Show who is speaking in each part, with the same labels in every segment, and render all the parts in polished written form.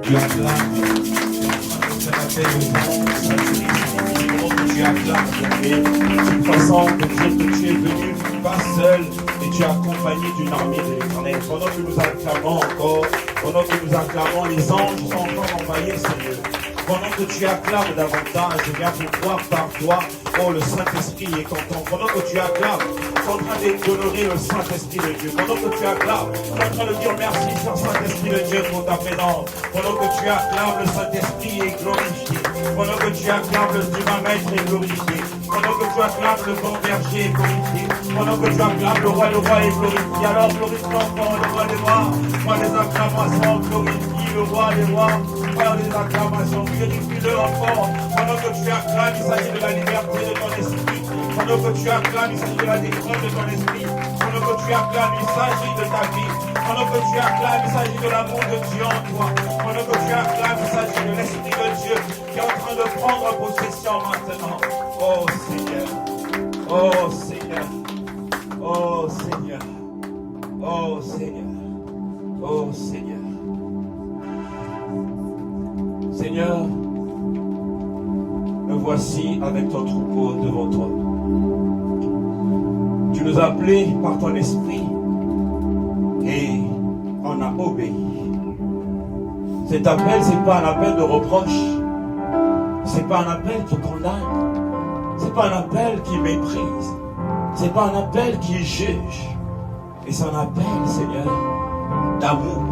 Speaker 1: Tu acclames, tu es en train de faire appel aux gens, tu acclames, c'est une façon de dire que tu es venu pas seul, et tu es accompagné d'une armée de l'Éternel. Pendant que nous acclamons encore, pendant que nous acclamons, les anges sont encore envoyés, Seigneur. Pendant que tu acclames davantage, je viens pour voir par toi, oh le Saint-Esprit est content. Pendant que tu acclames, tu es en train d'honorer le Saint-Esprit de Dieu. Pendant que tu acclames, tu es en train de dire merci, Saint-Esprit de Dieu, pour ta présence. Pendant que tu acclames, le Saint-Esprit est glorifié. Pendant que tu acclames, le divin maître est glorifié. Pendant que tu acclames, le bon berger est glorifié. Pendant que tu acclames, le roi est glorifié. Alors glorifie encore le roi des rois. Par les acclamations, glorifie le roi des rois. Par les acclamations, glorifie-le encore. Pendant que tu acclames, il s'agit de la liberté de ton esprit. Pendant que tu acclames, il s'agit de la délivrance de ton esprit. Pendant que tu acclames, il s'agit de ta vie. Pendant que tu acclames, il s'agit de l'amour de Dieu en toi. Pendant que tu acclames, il s'agit de l'Esprit de Dieu qui est en train de prendre possession maintenant. Oh Seigneur, oh Seigneur, oh Seigneur, oh Seigneur, oh Seigneur. Seigneur, me voici avec ton troupeau devant toi. Tu nous as appelés par ton esprit et on a obéi. Cet appel, ce n'est pas un appel de reproche, ce n'est pas un appel qui condamne, ce n'est pas un appel qui méprise, ce n'est pas un appel qui juge, et c'est un appel, Seigneur, d'amour.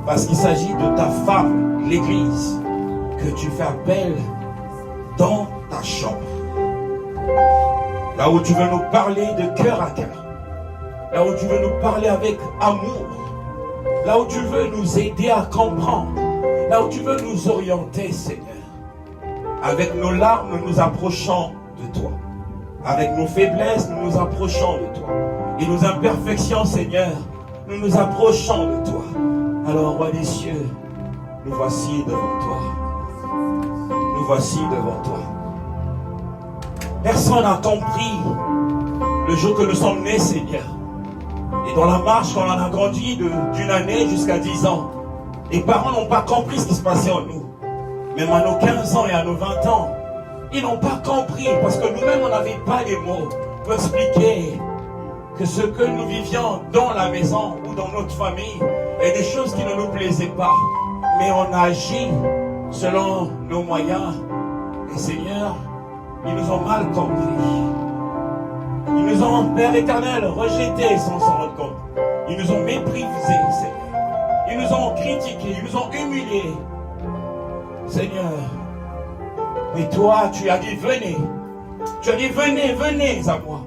Speaker 1: Parce qu'il s'agit de ta femme, l'Église, que tu fais appel dans ta chambre. Là où tu veux nous parler de cœur à cœur. Là où tu veux nous parler avec amour. Là où tu veux nous aider à comprendre. Là où tu veux nous orienter, Seigneur. Avec nos larmes, nous nous approchons de toi. Avec nos faiblesses, nous nous approchons de toi. Et nos imperfections, Seigneur, nous nous approchons de toi. Alors, roi des cieux, nous voici devant toi. Nous voici devant toi. Personne n'a compris le jour que nous sommes nés, Seigneur. Et dans la marche, quand on a grandi d'une année jusqu'à 10 ans, les parents n'ont pas compris ce qui se passait en nous. Même à nos 15 ans et à nos 20 ans, ils n'ont pas compris parce que nous-mêmes, on n'avait pas les mots pour expliquer que ce que nous vivions dans la maison ou dans notre famille est des choses qui ne nous plaisaient pas. Mais on agit selon nos moyens. Et Seigneur, ils nous ont mal compris. Ils nous ont, Père éternel, rejetés sans s'en rendre compte. Ils nous ont méprisés, Seigneur. Ils nous ont critiqués, ils nous ont humiliés. Seigneur, mais toi, tu as dit, venez. Tu as dit, venez, venez à moi.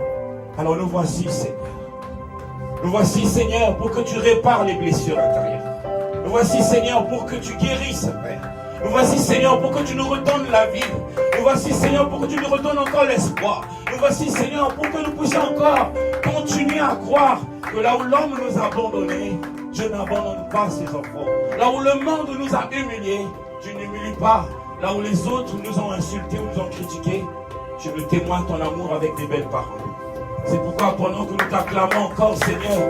Speaker 1: Alors nous voici, Seigneur. Nous voici, Seigneur, pour que tu répares les blessures intérieures. Nous voici, Seigneur, pour que tu guérisses, Père. Nous voici, Seigneur, pour que tu nous redonnes la vie. Nous voici, Seigneur, pour que tu nous redonnes encore l'espoir. Nous voici, Seigneur, pour que nous puissions encore continuer à croire que là où l'homme nous a abandonnés, Dieu n'abandonne pas ses enfants. Là où le monde nous a humiliés, Dieu n'humilie pas. Là où les autres nous ont insultés ou nous ont critiqués, je nous témoigne ton amour avec des belles paroles. C'est pourquoi pendant que nous t'acclamons encore, Seigneur,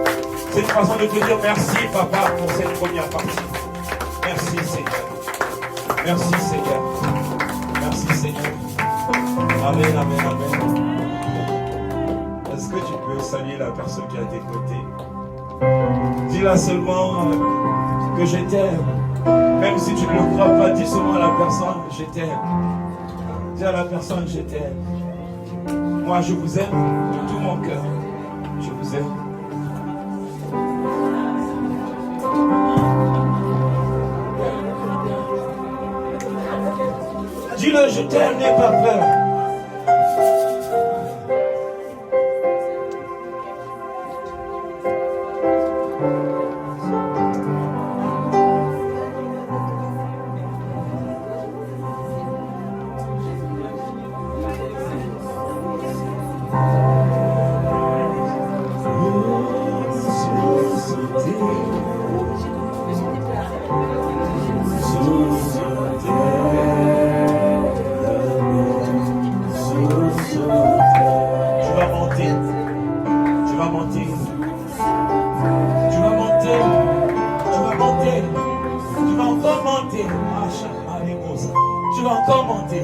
Speaker 1: c'est une façon de te dire merci, Papa, pour cette première partie. Merci, Seigneur. Merci, Seigneur. Merci, Seigneur. Amen, amen, amen. Est-ce que tu peux saluer la personne qui est à tes côtés? Dis-la seulement que je t'aime. Même si tu ne le crois pas, dis seulement à la personne, je t'aime. Dis à la personne, je t'aime. Moi, je vous aime de tout mon cœur. Je vous aime. Dis-le, je t'aime, n'aie pas peur. Tu vas encore monter. Tu vas encore monter.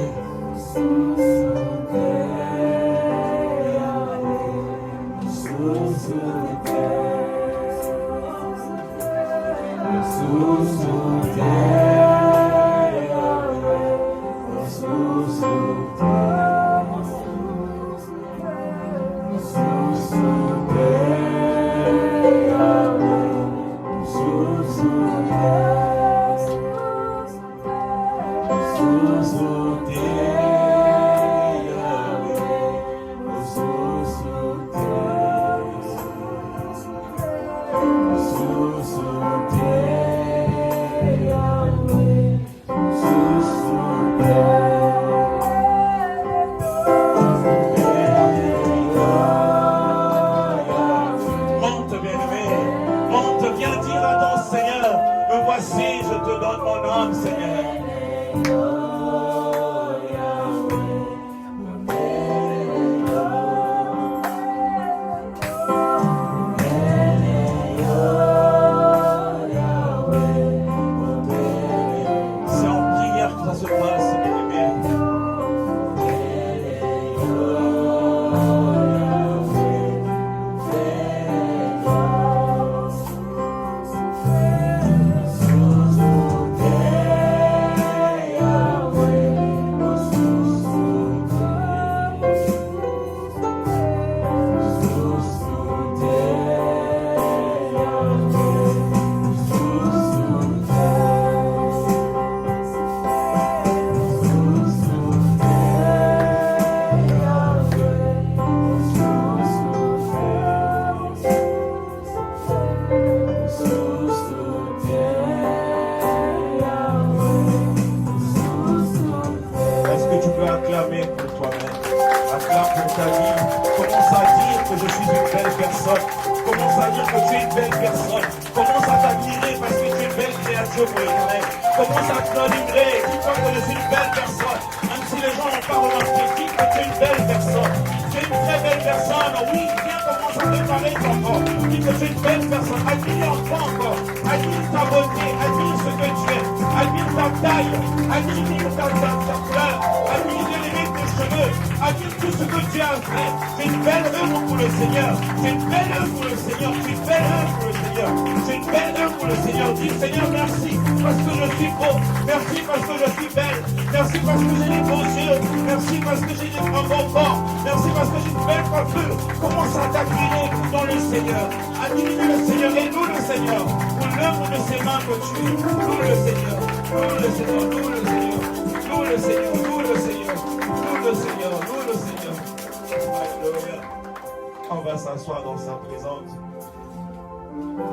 Speaker 2: On va s'asseoir dans sa présence.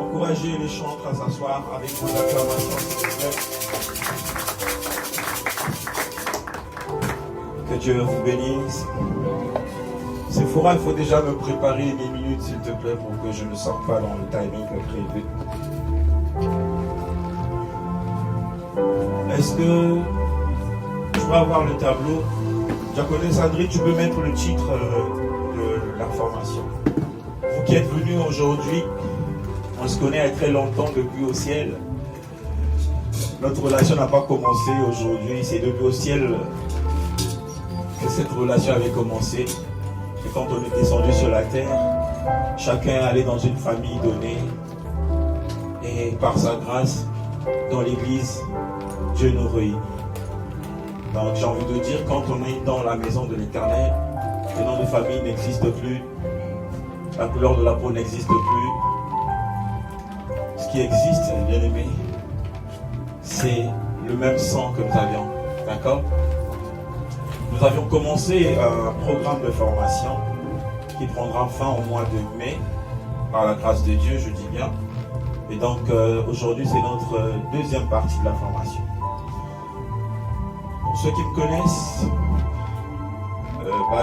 Speaker 2: Encouragez les chantres à s'asseoir avec vos acclamations, s'il vous plaît. Que Dieu vous bénisse. Sephora, il faut déjà me préparer 10 minutes, s'il te plaît, pour que je ne sorte pas dans le timing prévu. Est-ce que je peux avoir le tableau? Diaconesse Sandrine, tu peux mettre le titre de la formation. Vous qui êtes venus aujourd'hui, on se connaît très longtemps depuis au ciel. Notre relation n'a pas commencé aujourd'hui, c'est depuis au ciel que cette relation avait commencé. Et quand on est descendu sur la terre, chacun allait dans une famille donnée. Et par sa grâce, dans l'église, Dieu nous réunit. Donc j'ai envie de dire, quand on est dans la maison de l'Éternel, le nom de famille n'existe plus, la couleur de la peau n'existe plus. Ce qui existe, bien aimé, c'est le même sang que nous avions. D'accord? Nous avions commencé un programme de formation qui prendra fin au mois de mai, par la grâce de Dieu, je dis bien. Et donc aujourd'hui, c'est notre deuxième partie de la formation. Pour ceux qui me connaissent,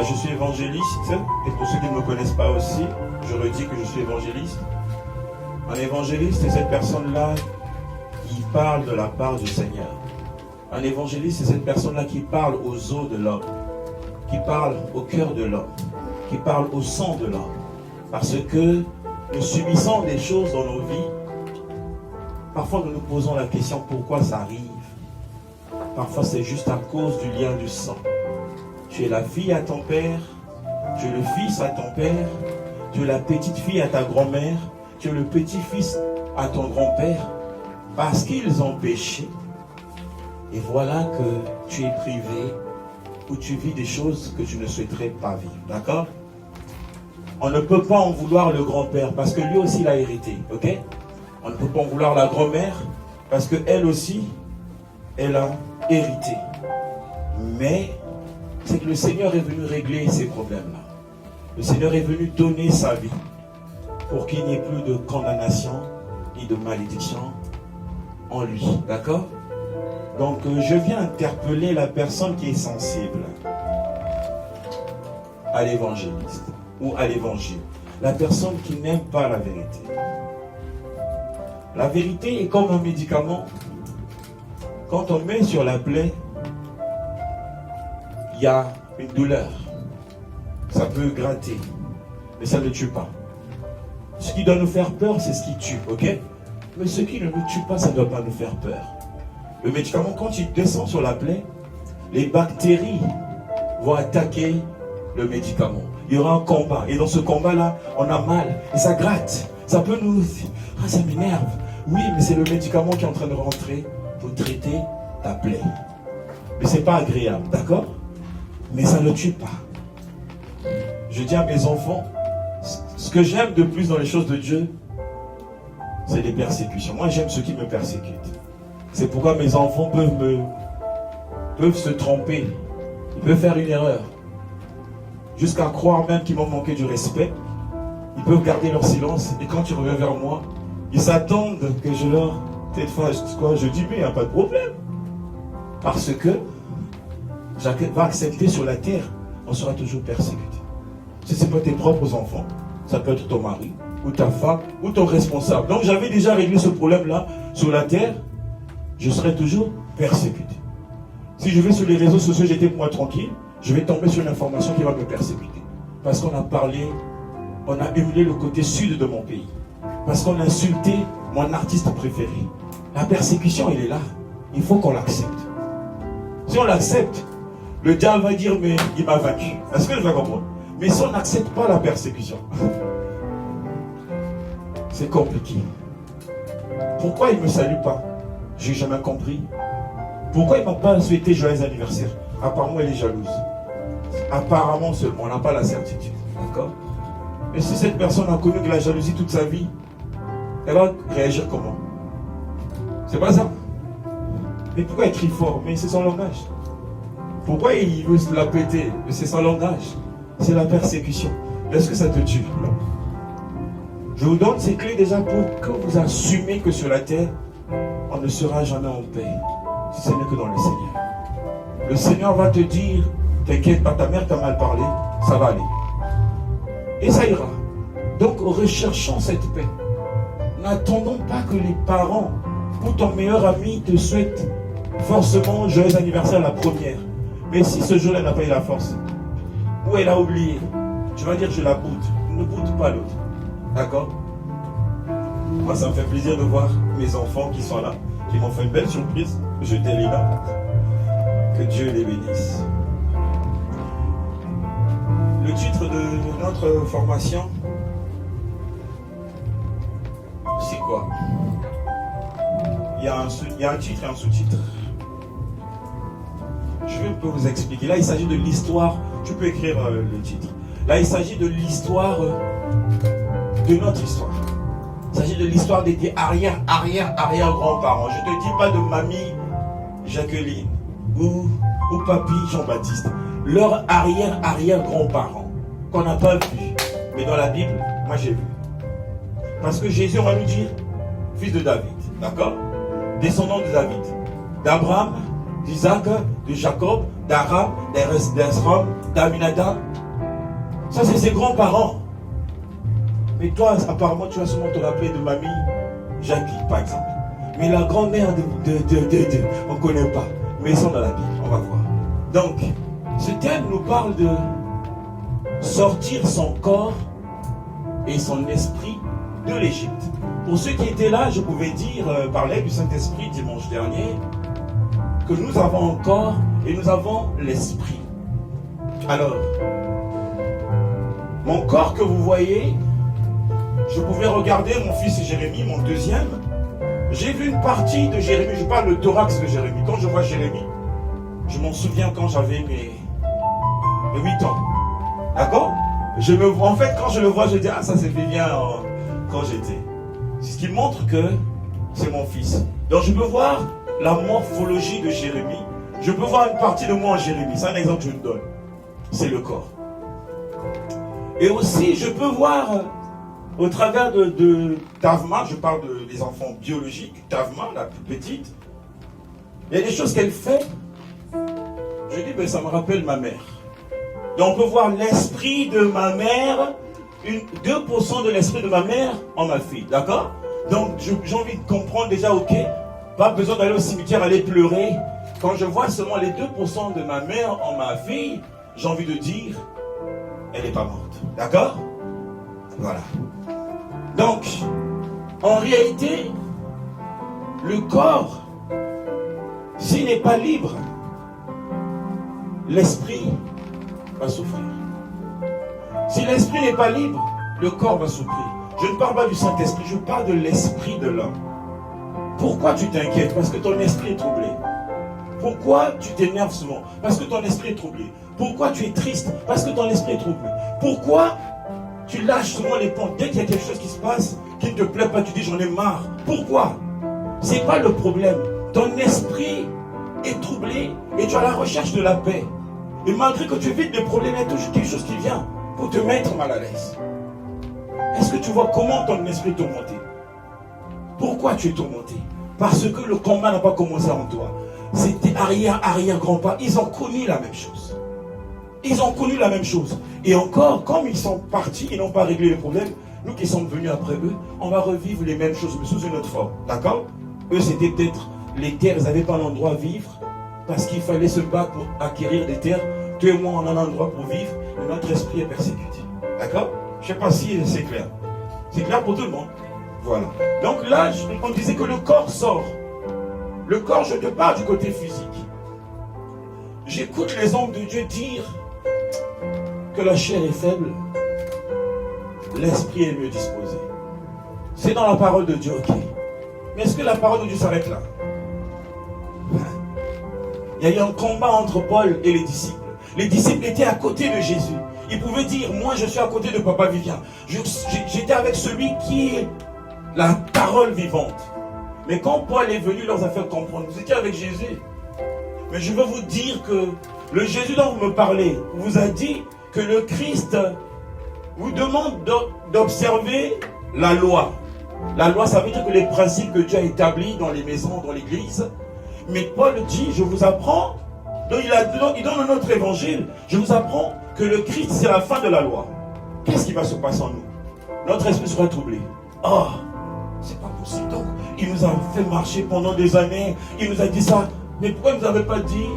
Speaker 2: je suis évangéliste. Et pour ceux qui ne me connaissent pas aussi, je redis que je suis évangéliste. Un évangéliste, c'est cette personne-là qui parle de la part du Seigneur. Un évangéliste, c'est cette personne-là qui parle aux os de l'homme, qui parle au cœur de l'homme, qui parle au sang de l'homme. Parce que nous subissons des choses dans nos vies. Parfois, nous nous posons la question, pourquoi ça arrive?
Speaker 1: Parfois, c'est juste à cause du lien du sang. Tu es la fille à ton père, tu es le fils à ton père, tu es la petite fille à ta grand-mère, tu es le petit-fils à ton grand-père, parce qu'ils ont péché. Et voilà que tu es privé ou tu vis des choses que tu ne souhaiterais pas vivre. D'accord? On ne peut pas en vouloir le grand-père parce que lui aussi l'a hérité. Ok? On ne peut pas en vouloir la grand-mère parce qu'elle aussi, elle a hérité. Mais c'est que le Seigneur est venu régler ces problèmes-là. Le Seigneur est venu donner sa vie pour qu'il n'y ait plus de condamnation ni de malédiction en lui. D'accord? Donc je viens interpeller la personne qui est sensible à l'évangéliste ou à l'évangile. La personne qui n'aime pas la vérité. La vérité est comme un médicament. Quand on met sur la plaie, il y a une douleur. Ça peut gratter, mais ça ne tue pas. Ce qui doit nous faire peur, c'est ce qui tue, ok? Mais ce qui ne nous tue pas, ça ne doit pas nous faire peur. Le médicament, quand il descend sur la plaie, les bactéries vont attaquer le médicament. Il y aura un combat. Et dans ce combat-là, on a mal. Et ça gratte. Ça peut nous... Ah, ça m'énerve. Oui, mais c'est le médicament qui est en train de rentrer pour traiter ta plaie. Mais c'est pas agréable, d'accord? Mais ça ne tue pas. Je dis à mes enfants, ce que j'aime de plus dans les choses de Dieu, c'est les persécutions. Moi, j'aime ceux qui me persécutent. C'est pourquoi mes enfants peuvent se tromper. Ils peuvent faire une erreur. Jusqu'à croire même qu'ils m'ont manqué du respect. Ils peuvent garder leur silence. Et quand ils reviennent vers moi, ils s'attendent que je leur... Je dis, mais il n'y a pas de problème. Parce que va accepter sur la terre, on sera toujours persécuté. Si ce n'est pas tes propres enfants, ça peut être ton mari, ou ta femme, ou ton responsable. Donc j'avais déjà réglé ce problème-là sur la terre, je serai toujours persécuté. Si je vais sur les réseaux sociaux, j'étais moi tranquille, je vais tomber sur une information qui va me persécuter. Parce qu'on a parlé, on a humilié le côté sud de mon pays. Parce qu'on a insulté mon artiste préféré. La persécution, elle est là. Il faut qu'on l'accepte. Si on l'accepte, le diable va dire, mais il m'a vaincu. Est-ce que je vais comprendre? Mais si on n'accepte pas la persécution, c'est compliqué. Pourquoi il ne me salue pas? J'ai jamais compris. Pourquoi il ne m'a pas souhaité joyeux anniversaire? Apparemment, elle est jalouse. Apparemment seulement, on n'a pas la certitude. D'accord? Et si cette personne a connu de la jalousie toute sa vie, elle va réagir comment? C'est pas ça. Mais pourquoi il crie fort? Mais c'est son langage. Pourquoi il veut se la péter? Mais c'est son langage. C'est la persécution. Est-ce que ça te tue? Non. Je vous donne ces clés déjà pour que vous assumez que sur la terre, on ne sera jamais en paix. Si ce n'est que dans le Seigneur. Le Seigneur va te dire, t'inquiète pas, ta mère t'a mal parlé, ça va aller. Et ça ira. Donc recherchons cette paix. N'attendons pas que les parents ou ton meilleur ami te souhaitent forcément joyeux anniversaire la première. Mais si ce jour-là n'a pas eu la force, ou elle a oublié, tu vas dire je la boude. Ne boude pas l'autre. D'accord? Moi ça me fait plaisir de voir mes enfants qui sont là, qui m'ont fait une belle surprise. Je t'ai là. Que Dieu les bénisse. Le titre de notre formation, c'est quoi? Il y a un titre et un sous-titre. Je vais un peu vous expliquer. Là, il s'agit de l'histoire. Tu peux écrire le titre. Là, il s'agit de l'histoire de notre histoire. Il s'agit de l'histoire des arrière-grands-parents. Je ne te dis pas de mamie Jacqueline ou papy Jean-Baptiste. Leurs arrière-grands-parents qu'on n'a pas vu. Mais dans la Bible, moi j'ai vu. Parce que Jésus, on va nous dire, fils de David. D'accord? Descendant de David. D'Abraham, d'Isaac, de Jacob, d'Aram, d'Esrom, d'Aminadab. Ça, c'est ses grands-parents. Mais toi, apparemment, tu vas sûrement te rappeler de mamie Jackie, par exemple. Mais la grand-mère on ne connaît pas. Mais ils sont dans la Bible, on va voir. Donc, ce thème nous parle de sortir son corps et son esprit de l'Égypte. Pour ceux qui étaient là, je pouvais dire, parler du Saint-Esprit dimanche dernier, que nous avons un corps et nous avons l'esprit. Alors, mon corps que vous voyez, je pouvais regarder mon fils Jérémie, mon deuxième. J'ai vu une partie de Jérémie, je parle le thorax de Jérémie. Quand je vois Jérémie, je m'en souviens quand j'avais mes 8 ans. D'accord? En fait, quand je le vois, je dis, ah, ça s'est fait bien quand j'étais. C'est ce qui montre que c'est mon fils. Donc je peux voir la morphologie de Jérémie. Je peux voir une partie de moi en Jérémie. C'est un exemple que je me donne. C'est le corps. Et aussi, je peux voir au travers de Tavma, je parle des enfants biologiques, Tavma, la plus petite, il y a des choses qu'elle fait. Je dis, ben, ça me rappelle ma mère. Donc on peut voir l'esprit de ma mère, 2% de l'esprit de ma mère en ma fille, d'accord? Donc j'ai envie de comprendre déjà, ok, pas besoin d'aller au cimetière, aller pleurer. Quand je vois seulement les 2% de ma mère en ma fille, j'ai envie de dire, elle n'est pas morte, d'accord? Voilà. Donc, en réalité, le corps, s'il n'est pas libre, l'esprit va souffrir. Si l'esprit n'est pas libre, le corps va souffrir. Je ne parle pas du Saint-Esprit, je parle de l'esprit de l'homme. Pourquoi tu t'inquiètes? Parce que ton esprit est troublé. Pourquoi tu t'énerves souvent? Parce que ton esprit est troublé. Pourquoi tu es triste? Parce que ton esprit est troublé. Pourquoi tu lâches souvent les ponts? Dès qu'il y a quelque chose qui se passe, qui ne te plaît pas, tu dis j'en ai marre. Pourquoi? Ce n'est pas le problème. Ton esprit est troublé et tu as la recherche de la paix. Et malgré que tu évites des problèmes, il y a toujours quelque chose qui vient pour te mettre mal à l'aise. Est-ce que tu vois comment ton esprit est tourmenté? Pourquoi tu es tourmenté? Parce que le combat n'a pas commencé en toi. C'était arrière-grand-père. Ils ont connu la même chose. Ils ont connu la même chose. Et encore, comme ils sont partis, ils n'ont pas réglé le problème, nous qui sommes venus après eux, on va revivre les mêmes choses, mais sous une autre forme. D'accord? Eux, c'était peut-être les terres, ils n'avaient pas l'endroit à vivre, parce qu'il fallait se battre pour acquérir des terres. Toi et moi, on a un endroit pour vivre, et notre esprit est persécuté. D'accord? Je ne sais pas si c'est clair. C'est clair pour tout le monde. Voilà. Donc là, on disait que le corps sort. Le corps, je te parle du côté physique. J'écoute les hommes de Dieu dire que la chair est faible, l'esprit est mieux disposé. C'est dans la parole de Dieu, ok. Mais est-ce que la parole de Dieu s'arrête là? Il y a eu un combat entre Paul et les disciples. Les disciples étaient à côté de Jésus. Ils pouvaient dire, moi je suis à côté de Papa Vivien. J'étais avec celui qui est la parole vivante. Mais quand Paul est venu, il leur a fait comprendre, vous étiez avec Jésus. Mais je veux vous dire que le Jésus dont vous me parlez vous a dit que le Christ vous demande d'observer la loi. La loi, ça veut dire que les principes que Dieu a établis dans les maisons, dans l'église. Mais Paul dit, je vous apprends, donc il donne un autre évangile, je vous apprends que le Christ, c'est la fin de la loi. Qu'est-ce qui va se passer en nous? Notre esprit sera troublé. Oh, c'est pas possible. Donc, il nous a fait marcher pendant des années, il nous a dit ça. Mais pourquoi il ne nous avait pas dit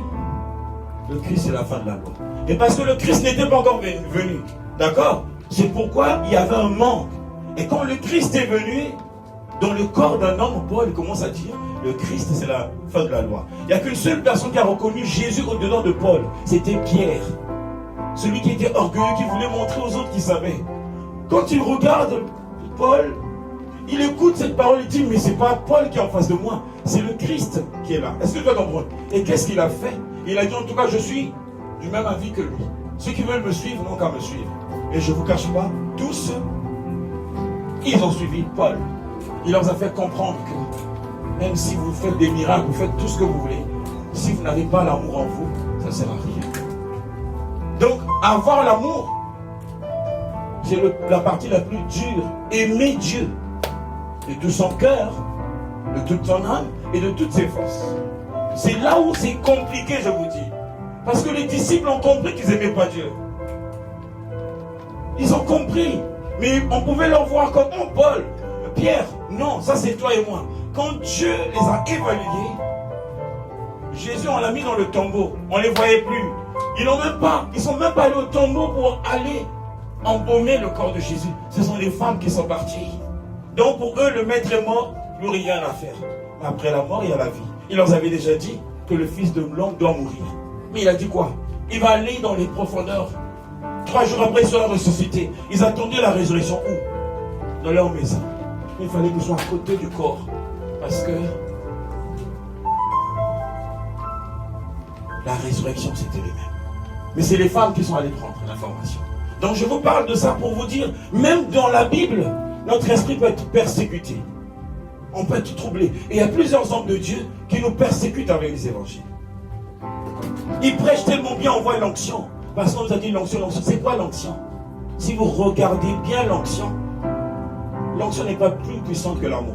Speaker 1: le Christ, c'est la fin de la loi? Et parce que le Christ n'était pas encore venu. D'accord? C'est pourquoi il y avait un manque. Et quand le Christ est venu, dans le corps d'un homme, Paul commence à dire, le Christ, c'est la fin de la loi. Il n'y a qu'une seule personne qui a reconnu Jésus au-dedans de Paul. C'était Pierre. Celui qui était orgueilleux, qui voulait montrer aux autres qu'il savait. Quand il regarde Paul, il écoute cette parole, il dit, mais ce n'est pas Paul qui est en face de moi, c'est le Christ qui est là. Est-ce que tu vas comprendre? Et qu'est-ce qu'il a fait? Il a dit, en tout cas, je suis du même avis que lui. Ceux qui veulent me suivre n'ont qu'à me suivre. Et je ne vous cache pas, tous, ils ont suivi Paul. Il leur a fait comprendre que même si vous faites des miracles, vous faites tout ce que vous voulez, si vous n'avez pas l'amour en vous, ça ne sert à rien. Donc, avoir l'amour, c'est la partie la plus dure. Aimer Dieu de tout son cœur, de toute son âme et de toutes ses forces. C'est là où c'est compliqué, je vous dis. Parce que les disciples ont compris qu'ils n'aimaient pas Dieu. Ils ont compris. Mais on pouvait leur voir comme, oh Paul, Pierre, non, ça c'est toi et moi. Quand Dieu les a évalués, Jésus, on l'a mis dans le tombeau. On ne les voyait plus. Ils ne sont même pas allés au tombeau pour aller embaumer le corps de Jésus. Ce sont les femmes qui sont parties. Donc pour eux, le maître est mort, plus rien à faire. Mais après la mort, il y a la vie. Il leur avait déjà dit, que le fils de l'homme doit mourir. Mais il a dit quoi? Il va aller dans les profondeurs. 3 jours après, il sera ressuscité. Ils attendaient la résurrection où? Dans leur maison. Il fallait qu'ils soient à côté du corps. Parce que la résurrection, c'était lui-même. Mais c'est les femmes qui sont allées prendre l'information. Donc je vous parle de ça pour vous dire, même dans la Bible, notre esprit peut être persécuté. On peut être troublé. Et il y a plusieurs hommes de Dieu qui nous persécutent avec les évangiles. Ils prêchent tellement bien, on voit l'onction. Parce qu'on nous a dit l'onction, l'onction. C'est quoi l'onction? Si vous regardez bien l'onction n'est pas plus puissante que l'amour.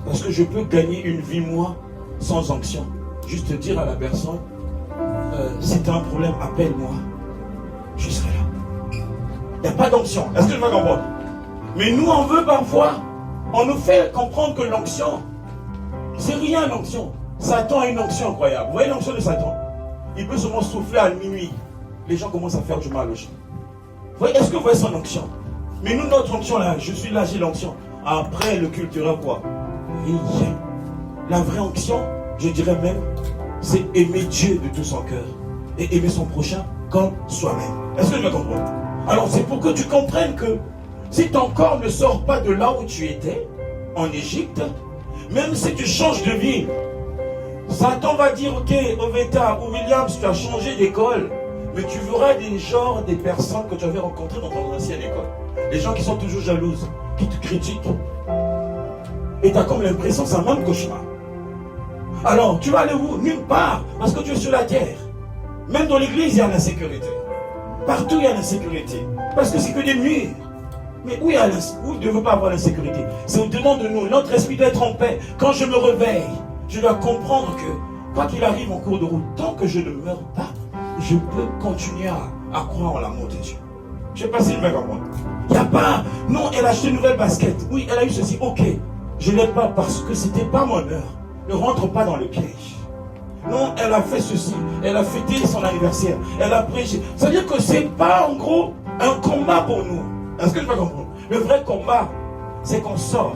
Speaker 1: Parce que je peux gagner une vie, moi, sans onction. Juste dire à la personne, si tu as un problème, appelle-moi. Je serai là. Il n'y a pas d'onction. Est-ce que je vais comprendre? Mais nous, on veut parfois, on nous fait comprendre que l'onction, c'est rien l'onction. Satan a une onction incroyable. Vous voyez l'onction de Satan? Il peut seulement souffler à minuit. Les gens commencent à faire du mal aux gens. Vous voyez, est-ce que vous voyez son onction? Mais nous, notre onction là, je suis là, j'ai l'onction. Après, le culturel quoi? Rien. La vraie onction, je dirais même, c'est aimer Dieu de tout son cœur et aimer son prochain comme soi-même. Est-ce que je me comprends? Alors c'est pour que tu comprennes que si ton corps ne sort pas de là où tu étais, en Égypte, même si tu changes de vie, Satan va dire, ok, Oveta ou Williams, tu as changé d'école, mais tu verras des personnes que tu avais rencontrées dans ton ancienne école. Les gens qui sont toujours jalouses, qui te critiquent. Et tu as comme l'impression que c'est un même cauchemar. Alors, tu vas aller où? Nulle part, parce que tu es sur la terre. Même dans l'église, il y a l'insécurité. Partout, il y a l'insécurité. Parce que c'est que des murs. Mais où il ne veut pas avoir l'insécurité? C'est au-dedans de nous. Notre esprit doit être en paix. Quand je me réveille, je dois comprendre que, quoi qu'il arrive en cours de route, tant que je ne meurs pas, je peux continuer à croire en l'amour de Dieu. Je ne sais pas si je vais comprendre. Il n'y a pas, non, elle a acheté une nouvelle basket. Oui, elle a eu ceci. Ok, je ne l'aide pas parce que ce n'était pas mon heure. Ne rentre pas dans le piège. Non, elle a fait ceci. Elle a fêté son anniversaire. Elle a prêché. Ça veut dire que ce n'est pas en gros un combat pour nous. Est-ce que je peux comprendre? Le vrai combat, c'est qu'on sort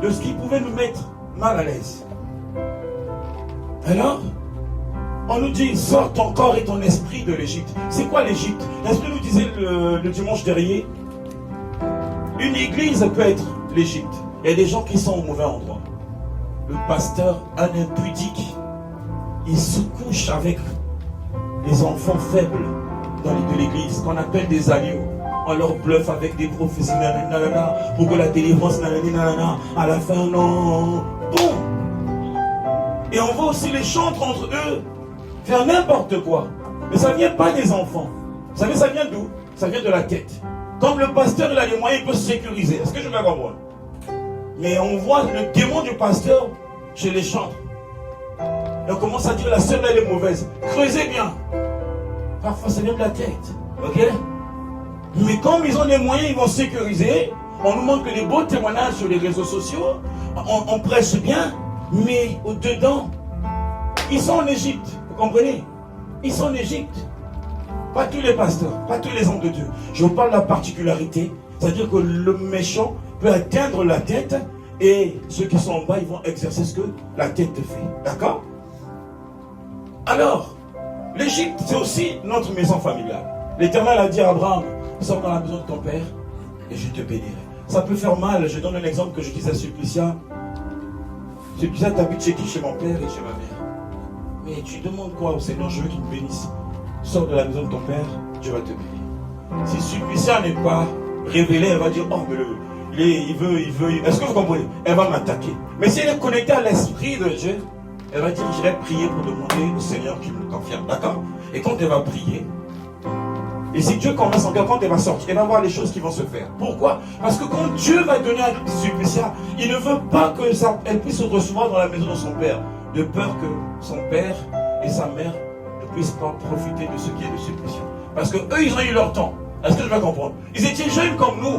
Speaker 1: de ce qui pouvait nous mettre mal à l'aise. Alors, on nous dit, sors ton corps et ton esprit de l'Égypte. C'est quoi l'Égypte? L'Esprit nous disait le dimanche dernier, une église peut être l'Égypte. Il y a des gens qui sont au mauvais endroit. Le pasteur, un impudique, il se couche avec les enfants faibles de l'église, qu'on appelle des agneaux. On leur bluffe avec des prophéties, nanana, pour que la délivrance, nanana, à la fin, non, boum. Et on voit aussi les chantres entre eux faire n'importe quoi. Mais ça ne vient pas des enfants. Vous savez, ça vient d'où? Ça vient de la tête. Comme le pasteur, il a les moyens, il peut se sécuriser. Est-ce que je vais comprendre? Mais on voit le démon du pasteur chez les chantres. Et on commence à dire la sœur elle est mauvaise. Creusez bien. Parfois ça vient de la tête. Ok? Mais comme ils ont les moyens, ils vont sécuriser. On nous montre que les beaux témoignages sur les réseaux sociaux. On prêche bien. Mais au-dedans, ils sont en Égypte. Vous comprenez? Ils sont en Égypte. Pas tous les pasteurs, pas tous les hommes de Dieu. Je vous parle de la particularité. C'est-à-dire que le méchant peut atteindre la tête et ceux qui sont en bas, ils vont exercer ce que la tête fait. D'accord? Alors, l'Égypte, c'est aussi notre maison familiale. L'Éternel a dit à Abraham, sors dans la maison de ton père et je te bénirai. Ça peut faire mal. Je donne un exemple que je disais à Sulpicia. Sulpicia, t'habites chez qui? Chez mon père et chez ma mère. Mais tu demandes quoi au Seigneur? Je veux qu'il me bénisse. Sors de la maison de ton père, Dieu va te bénir. Si Sulpicia n'est pas révélée, elle va dire, oh, mais il veut. Est-ce que vous comprenez? Elle va m'attaquer. Mais si elle est connectée à l'Esprit de Dieu, elle va dire, je vais prier pour demander au Seigneur qu'il me confirme. D'accord? Et quand elle va prier, et si Dieu commence son cœur, quand elle va sortir, elle va voir les choses qui vont se faire. Pourquoi? Parce que quand Dieu va donner à Sulpicia, il ne veut pas qu'elle puisse se recevoir dans la maison de son père, de peur que son père et sa mère ne puissent pas profiter de ce qui est de Sulpicia. Parce que eux, ils ont eu leur temps. Est-ce que je vais comprendre? Ils étaient jeunes comme nous.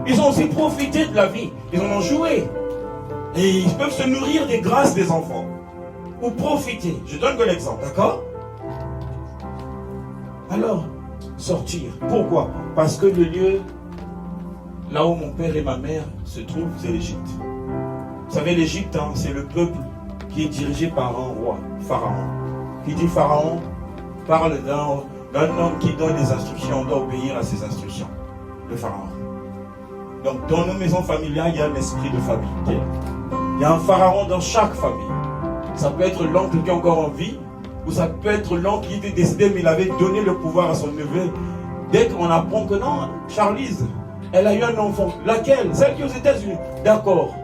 Speaker 1: Ils ont aussi profité de la vie. Ils en ont joué. Et ils peuvent se nourrir des grâces des enfants. Ou profiter. Je donne que l'exemple, d'accord? Alors, sortir. Pourquoi? Parce que le lieu, là où mon père et ma mère se trouvent, c'est l'Égypte. Vous savez, l'Égypte, hein, c'est le peuple qui est dirigé par un roi, Pharaon. Qui dit Pharaon parle d'un homme qui donne des instructions, on doit obéir à ses instructions. Le Pharaon. Donc dans nos maisons familiales, il y a un esprit de famille. Il y a un Pharaon dans chaque famille. Ça peut être l'oncle qui est encore en vie, ou ça peut être l'oncle qui était décédé, mais il avait donné le pouvoir à son neveu. Dès qu'on apprend que non, Charlize, elle a eu un enfant. Laquelle? Celle qui est aux États-Unis. D'accord.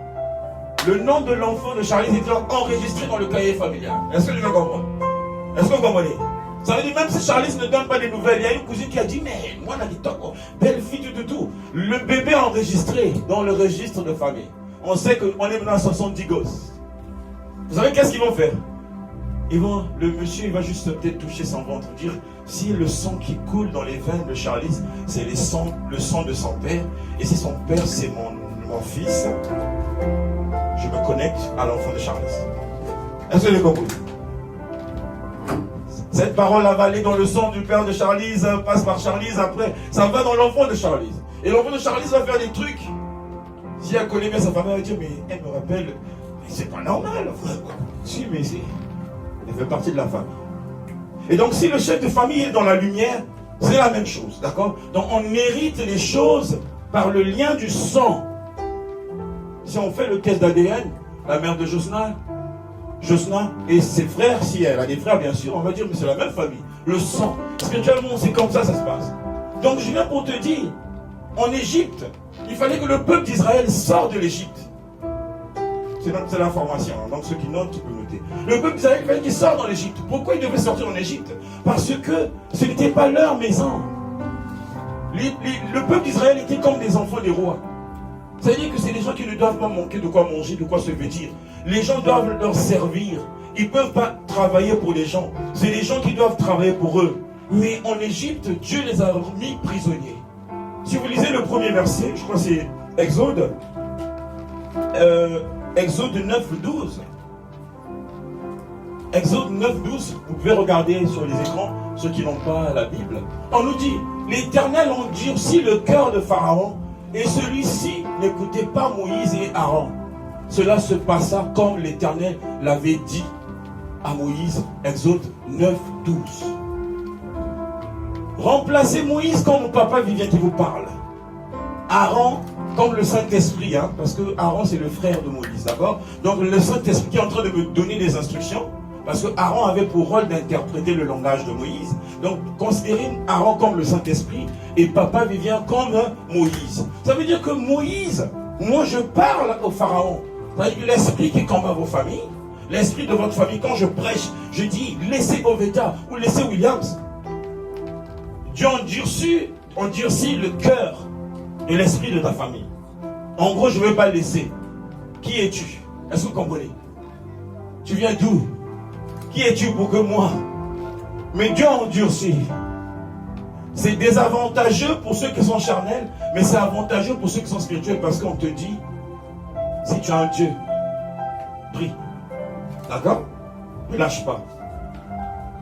Speaker 1: Le nom de l'enfant de Charlize était enregistré dans le cahier familial. Est-ce que tu veux comprendre? Est-ce que vous comprenez? Ça veut dire même si Charlize ne donne pas des nouvelles, il y a une cousine qui a dit, mais moi, on a dit belle fille du tout. Le bébé est enregistré dans le registre de famille. On sait qu'on est maintenant à 70 gosses. Vous savez qu'est-ce qu'ils vont faire? Le monsieur, il va juste peut-être toucher son ventre, dire, si le sang qui coule dans les veines de Charlize, c'est le sang de son père, et si son père, c'est mon fils, je me connecte à l'enfant de Charlize. Est-ce que vous avez compris? Cette parole avalée dans le sang du père de Charlize passe par Charlize, après, ça va dans l'enfant de Charlize. Et l'enfant de Charlize va faire des trucs. Si elle connaît bien sa famille, elle va dire, mais elle me rappelle, mais c'est pas normal. Si, mais elle fait partie de la famille. Et donc, si le chef de famille est dans la lumière, c'est la même chose, d'accord? Donc, on hérite les choses par le lien du sang. Si on fait le test d'ADN, la mère de Josna et ses frères, si elle a des frères, bien sûr, on va dire, mais c'est la même famille. Le sang. Spirituellement, c'est comme ça se passe. Donc, je viens pour te dire, en Égypte, il fallait que le peuple d'Israël sorte de l'Égypte. C'est l'information, hein. Donc ceux qui notent, tu peux noter. Le peuple d'Israël, il fallait qu'il sorte dans l'Égypte. Pourquoi il devait sortir en Égypte? Parce que ce n'était pas leur maison. Le peuple d'Israël était comme des enfants des rois. C'est-à-dire que c'est des gens qui ne doivent pas manquer de quoi manger, de quoi se vêtir. Les gens doivent leur servir. Ils ne peuvent pas travailler pour les gens. C'est les gens qui doivent travailler pour eux. Mais en Égypte, Dieu les a mis prisonniers. Si vous lisez le premier verset, je crois que c'est Exode. Exode 9, 12. Exode 9, 12. Vous pouvez regarder sur les écrans, ceux qui n'ont pas la Bible. On nous dit, l'Éternel endurcit le cœur de Pharaon, et celui-ci n'écoutait pas Moïse et Aaron. Cela se passa comme l'Éternel l'avait dit à Moïse. Exode 9, 12. Remplacez Moïse comme mon papa Vivien qui vous parle. Aaron comme le Saint-Esprit, hein, parce que Aaron c'est le frère de Moïse, d'accord? Donc le Saint-Esprit qui est en train de me donner des instructions, parce que Aaron avait pour rôle d'interpréter le langage de Moïse. Donc considérez Aaron comme le Saint-Esprit et papa Vivien comme Moïse. Ça veut dire que Moïse, moi je parle au Pharaon. L'esprit qui combat vos familles, l'esprit de votre famille, quand je prêche, je dis laissez Oveta ou laissez Williams. Dieu endurcit le cœur et l'esprit de ta famille. En gros, je ne veux pas laisser. Qui es-tu? Est-ce que vous comprenez? Tu viens d'où? Qui es-tu pour que moi? Mais Dieu endurcit. C'est désavantageux pour ceux qui sont charnels, mais c'est avantageux pour ceux qui sont spirituels, parce qu'on te dit, si tu as un Dieu, prie. D'accord? Ne lâche pas.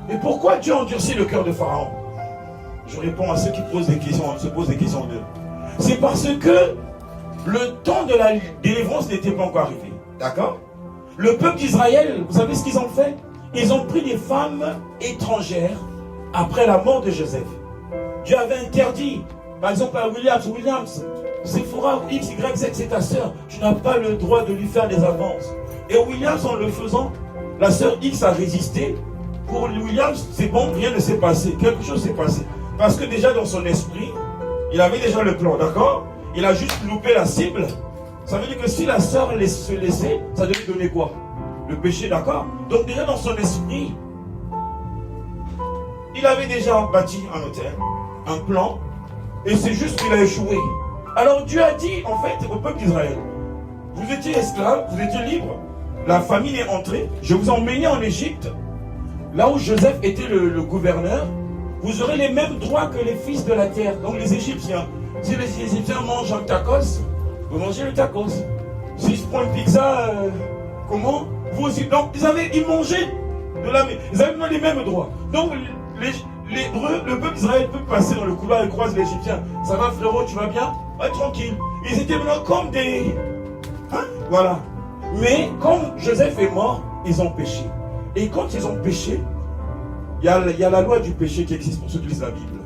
Speaker 1: Et pourquoi Dieu endurcit le cœur de Pharaon? Je réponds à ceux qui posent des questions, se posent des questions d'eux. C'est parce que le temps de la délivrance n'était pas encore arrivé. D'accord? Le peuple d'Israël, vous savez ce qu'ils ont fait? Ils ont pris des femmes étrangères après la mort de Joseph. Dieu avait interdit, par exemple à Williams, Sephora, X, Y, Z, c'est ta sœur. Tu n'as pas le droit de lui faire des avances. Et Williams, en le faisant, la sœur X a résisté. Pour Williams, c'est bon, rien ne s'est passé. Quelque chose s'est passé. Parce que déjà dans son esprit, il avait déjà le plan, d'accord? Il a juste loupé la cible. Ça veut dire que si la sœur se laissait, ça devait donner quoi? Le péché, d'accord? Donc déjà dans son esprit, il avait déjà bâti un hôtel, un plan, et c'est juste qu'il a échoué. Alors Dieu a dit, en fait, au peuple d'Israël, vous étiez esclaves, vous étiez libres, la famille est entrée, je vous ai emmené en Égypte, là où Joseph était le gouverneur. Vous aurez les mêmes droits que les fils de la terre, donc les Égyptiens. Si les Égyptiens mangent un tacos, vous mangez le tacos. S'ils se prennent une pizza, comment? Vous aussi. Donc ils mangeaient de la même. Ils avaient les mêmes droits. Donc le peuple d'Israël peut passer dans le couloir et croise l'Égyptien. Ça va frérot, tu vas bien? Ouais, tranquille. Ils étaient maintenant comme des... Hein? Voilà. Mais comme Joseph est mort, ils ont péché. Et quand ils ont péché, il y a la loi du péché qui existe pour ceux qui lisent la Bible.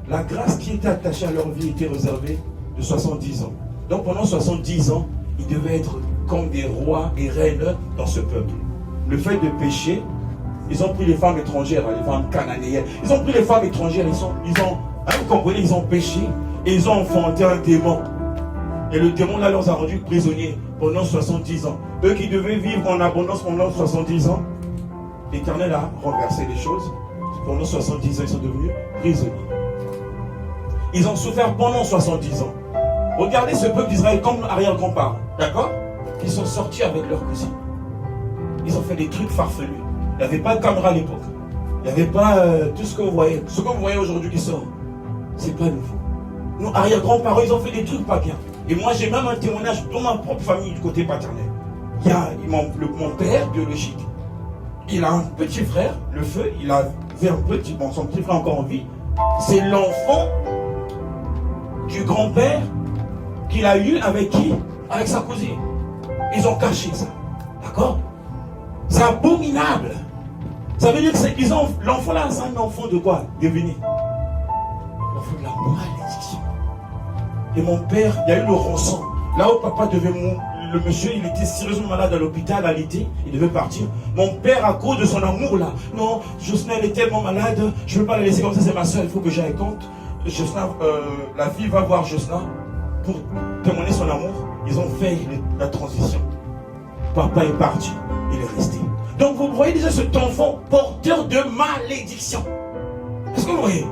Speaker 1: La grâce qui était attachée à leur vie était réservée de 70 ans. Donc pendant 70 ans, ils devaient être comme des rois et reines dans ce peuple. Le fait de pécher, ils ont pris les femmes étrangères, les femmes cananéennes. Ils ont pris les femmes étrangères, vous comprenez, ils ont péché et ils ont enfanté un démon. Et le démon là leur a rendus prisonniers pendant 70 ans. Eux qui devaient vivre en abondance pendant 70 ans, l'Éternel a renversé les choses. Pendant 70 ans, ils sont devenus prisonniers. Ils ont souffert pendant 70 ans. Regardez ce peuple d'Israël comme arrière-grand-parents, d'accord? Ils sont sortis avec leurs cousines. Ils ont fait des trucs farfelus. Il n'y avait pas de caméra à l'époque. Il n'y avait pas tout ce que vous voyez. Ce que vous voyez aujourd'hui qui sort, c'est pas nouveau. Nos arrière-grands-parents, ils ont fait des trucs pas bien. Et moi, j'ai même un témoignage dans ma propre famille du côté paternel. Il y a mon père biologique. Il a un petit frère, le feu. Il avait son petit frère encore en vie. C'est l'enfant du grand-père qu'il a eu avec qui? Avec sa cousine. Ils ont caché ça. D'accord? C'est abominable. Ça veut dire que l'enfant là, c'est un enfant de quoi? Deviner. L'enfant de la malédiction. Et mon père, il y a eu le rançon. Là où papa devait mourir, le monsieur, il était sérieusement malade à l'hôpital, à l'été, il devait partir. Mon père, à cause de son amour là, non, Josna, elle est tellement malade, je ne peux pas la laisser comme ça, c'est ma soeur, il faut que j'aille compte. Josna, la fille va voir Josna pour témoigner son amour. Ils ont fait la transition. Papa est parti, il est resté. Donc vous voyez déjà cet enfant porteur de malédiction. Est-ce que vous voyez?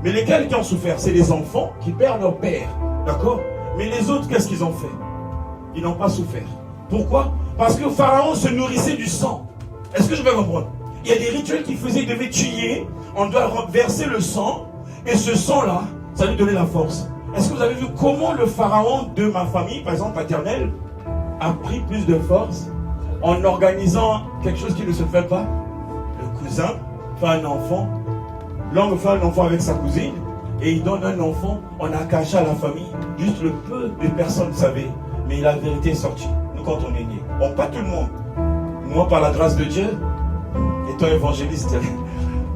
Speaker 1: Mais lesquels qui ont souffert? C'est les enfants qui perdent leur père. D'accord? Mais les autres, qu'est-ce qu'ils ont fait? Ils n'ont pas souffert. Pourquoi? Parce que Pharaon se nourrissait du sang. Est-ce que je vais comprendre? Il y a des rituels qu'il faisait, il devait tuer, on doit verser le sang, et ce sang-là, ça lui donnait la force. Est-ce que vous avez vu comment le Pharaon de ma famille, par exemple paternelle, a pris plus de force en organisant quelque chose qui ne se fait pas? Le cousin fait un enfant, l'homme fait un enfant avec sa cousine, et il donne un enfant, on a caché à la famille, juste le peu de personnes savaient, mais la vérité est sortie, nous quand on est né. Bon, pas tout le monde. Moi, par la grâce de Dieu, étant évangéliste,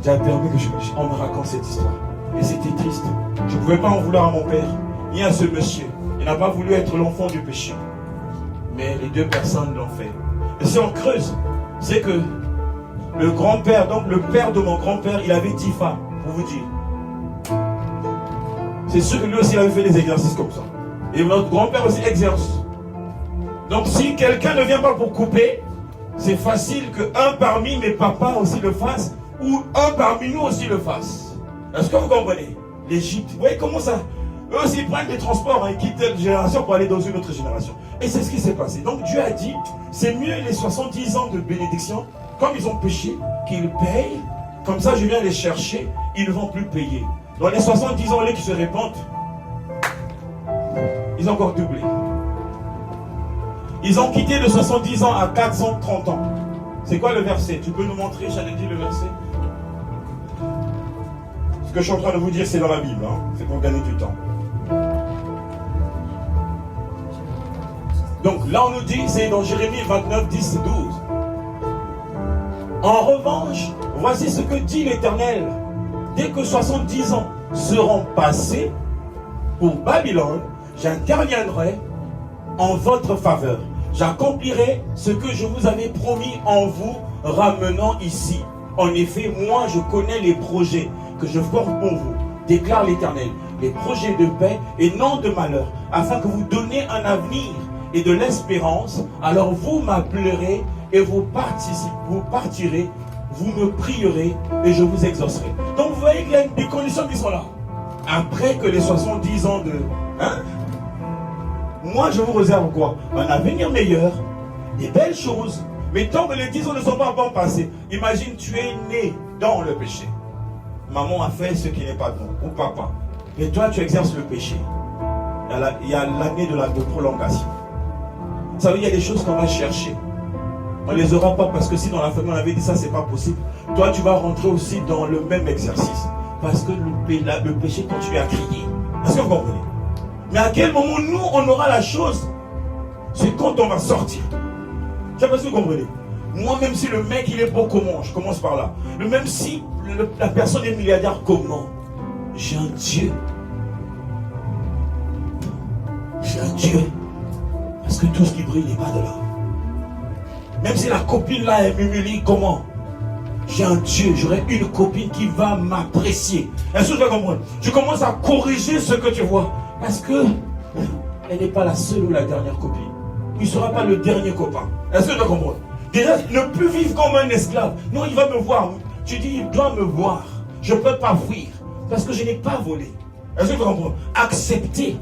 Speaker 1: j'ai permis que on me raconte cette histoire. Et c'était triste. Je ne pouvais pas en vouloir à mon père, ni à ce monsieur. Il n'a pas voulu être l'enfant du péché. Mais les deux personnes l'ont fait. Et si on creuse, c'est que le grand-père, donc le père de mon grand-père, il avait 10 femmes, pour vous dire. C'est sûr que lui aussi il avait fait des exercices comme ça. Et notre grand-père aussi exerce. Donc si quelqu'un ne vient pas pour couper, c'est facile qu'un parmi mes papas aussi le fasse, ou un parmi nous aussi le fasse. Est-ce que vous comprenez? L'Égypte, vous voyez comment ça? Eux aussi ils prennent des transports, ils quittent une génération pour aller dans une autre génération. Et c'est ce qui s'est passé. Donc Dieu a dit, c'est mieux les 70 ans de bénédiction, comme ils ont péché, qu'ils payent. Comme ça je viens les chercher, ils ne vont plus payer. Dans les 70 ans, les qui se répandent, ils ont encore doublé. Ils ont quitté de 70 ans à 430 ans. C'est quoi le verset? Tu peux nous montrer, j'allais dire le verset? Ce que je suis en train de vous dire, c'est dans la Bible. Hein? C'est pour gagner du temps. Donc là, on nous dit, c'est dans Jérémie 29, 10 et 12. En revanche, voici ce que dit l'Éternel. Dès que 70 ans seront passés pour Babylone, j'interviendrai en votre faveur. J'accomplirai ce que je vous avais promis en vous ramenant ici. En effet, moi je connais les projets que je forme pour vous, déclare l'Éternel, les projets de paix et non de malheur, afin que vous donniez un avenir et de l'espérance. Alors vous m'appellerez et vous partirez, vous me prierez et je vous exaucerai. Donc vous voyez qu'il y a des conditions qui sont là. Après que les 70 ans de... moi je vous réserve quoi? Un avenir meilleur, des belles choses. Mais tant que les 10 ans ne sont pas encore passés, imagine tu es né dans le péché. Maman a fait ce qui n'est pas bon, ou papa. Et toi tu exerces le péché. Il y a l'année de prolongation. Vous savez, il y a des choses qu'on va chercher. On ne les aura pas parce que si dans la famille on avait dit ça, c'est pas possible. Toi tu vas rentrer aussi dans le même exercice. Parce que le péché continue à crier. Est-ce que vous comprenez? Mais à quel moment nous on aura la chose c'est quand on va sortir. Je sais pas si vous comprenez. Moi, même si le mec il est beau, comment? Je commence par là. Même si la personne est milliardaire, comment? J'ai un Dieu. J'ai un Dieu. Parce que tout ce qui brille n'est pas de là. Même si la copine là elle m'humilie, comment? J'ai un Dieu, j'aurai une copine qui va m'apprécier. Est-ce que tu vas comprendre? Tu commences à corriger ce que tu vois. Parce que elle n'est pas la seule ou la dernière copine. Il ne sera pas le dernier copain. Est-ce que tu vas comprendre? Déjà, ne plus vivre comme un esclave. Non, il va me voir. Tu dis, il doit me voir. Je ne peux pas fuir. Parce que je n'ai pas volé. Est-ce que tu vas comprendre? Accepter.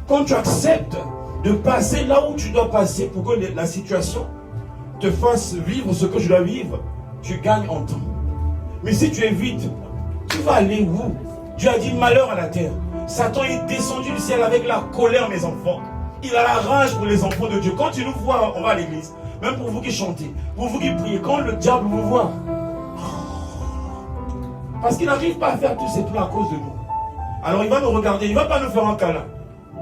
Speaker 1: Quand tu acceptes de passer là où tu dois passer pour que la situation te fasse vivre ce que je dois vivre, tu gagnes en temps. Mais si tu évites, tu vas aller où? Dieu a dit malheur à la terre. Satan est descendu du ciel avec la colère, mes enfants. Il a la rage pour les enfants de Dieu. Quand il nous voit, on va à l'église. Même pour vous qui chantez, pour vous qui priez, quand le diable vous voit, parce qu'il n'arrive pas à faire tous ces plans à cause de nous. Alors il va nous regarder, il ne va pas nous faire un câlin.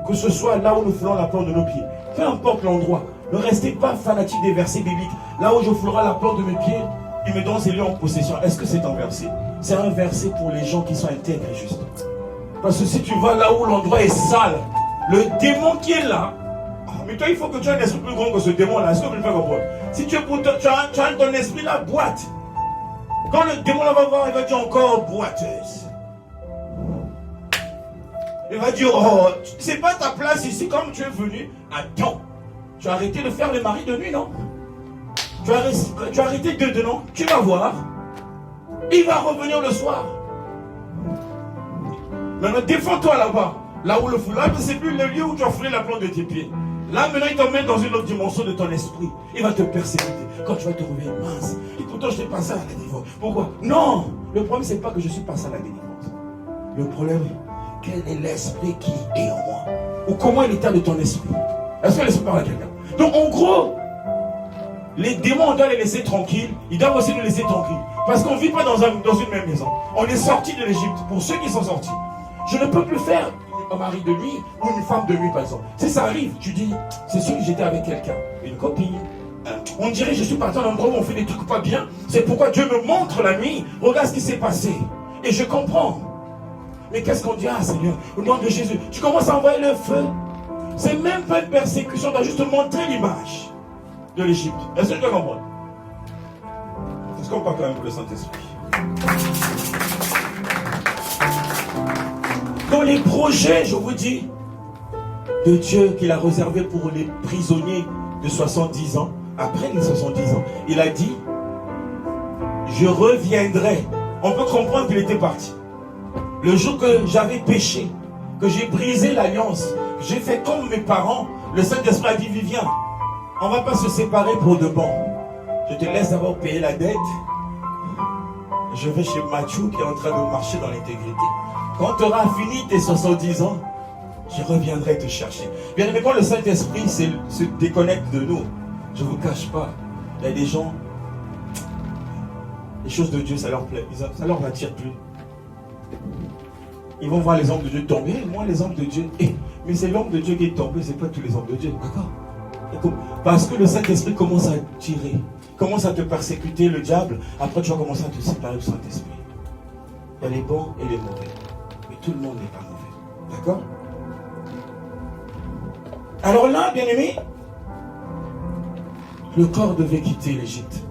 Speaker 1: Que ce soit là où nous foulons la plante de nos pieds. Peu importe l'endroit. Ne restez pas fanatique des versets bibliques. Là où je foulerai la plante de mes pieds, il me donne ces lieux en possession. Est-ce que c'est un verset? C'est un verset pour les gens qui sont intègres et justes. Parce que si tu vas là où l'endroit est sale, le démon qui est là, mais toi il faut que tu aies un esprit plus grand que ce démon là. Est-ce que vous le faites comprendre? Si tu es pour tu as ton esprit là, boite. Quand le démon là va voir, il va dire encore boiteuse. Il va dire, oh, c'est pas ta place ici, comme tu es venu. Attends, tu as arrêté de faire les maris de nuit, non? Tu as arrêté de non? Tu vas voir. Il va revenir le soir. Maintenant, défends-toi là-bas. Là où le foulard, c'est plus le lieu où tu as foulé la plante de tes pieds. Là, maintenant, il t'emmène dans une autre dimension de ton esprit. Il va te persécuter. Quand tu vas te réveiller, mince. Et pourtant, je t'ai passé à la délivrance. Pourquoi? Non! Le problème, c'est pas que je suis passé à la délivrance. Le problème, quel est l'esprit qui est en moi? Ou comment est l'état de ton esprit? Est-ce que l'esprit parle à quelqu'un? Donc, en gros, les démons, on doit les laisser tranquilles. Ils doivent aussi nous laisser tranquilles. Parce qu'on ne vit pas dans une même maison. On est sorti de l'Égypte. Pour ceux qui sont sortis, je ne peux plus faire un mari de nuit ou une femme de nuit, par exemple. Si ça arrive, tu dis, c'est sûr que j'étais avec quelqu'un, une copine. On dirait, je suis parti dans un endroit où on fait des trucs pas bien. C'est pourquoi Dieu me montre la nuit. Regarde ce qui s'est passé. Et je comprends. Mais qu'est-ce qu'on dit? Ah Seigneur, au nom de Jésus, tu commences à envoyer le feu. C'est même pas une persécution, on doit juste montrer l'image de l'Égypte. Est-ce que tu comprends? Est-ce qu'on parle quand même pour le Saint-Esprit? Dans les projets, je vous dis, de Dieu qu'il a réservé pour les prisonniers de 70 ans, après les 70 ans, il a dit, je reviendrai. On peut comprendre qu'il était parti. Le jour que j'avais péché, que j'ai brisé l'alliance, que j'ai fait comme mes parents, le Saint-Esprit a dit, viens, on ne va pas se séparer pour de bon. Je te laisse d'abord payer la dette. Je vais chez Mathieu qui est en train de marcher dans l'intégrité. Quand tu auras fini tes 70 ans, je reviendrai te chercher. Bien aimé, quand le Saint-Esprit se déconnecte de nous, je ne vous cache pas, il y a des gens, les choses de Dieu, ça leur plaît, ça leur attire plus. Ils vont voir les hommes de Dieu tomber, moi les hommes de Dieu, mais c'est l'homme de Dieu qui est tombé, c'est pas tous les hommes de Dieu, d'accord? Parce que le Saint-Esprit commence à tirer, commence à te persécuter, le diable, après tu vas commencer à te séparer du Saint-Esprit. Il y a les bons et les mauvais, mais tout le monde n'est pas mauvais, d'accord? Alors là, bien aimé, le corps devait quitter l'Égypte.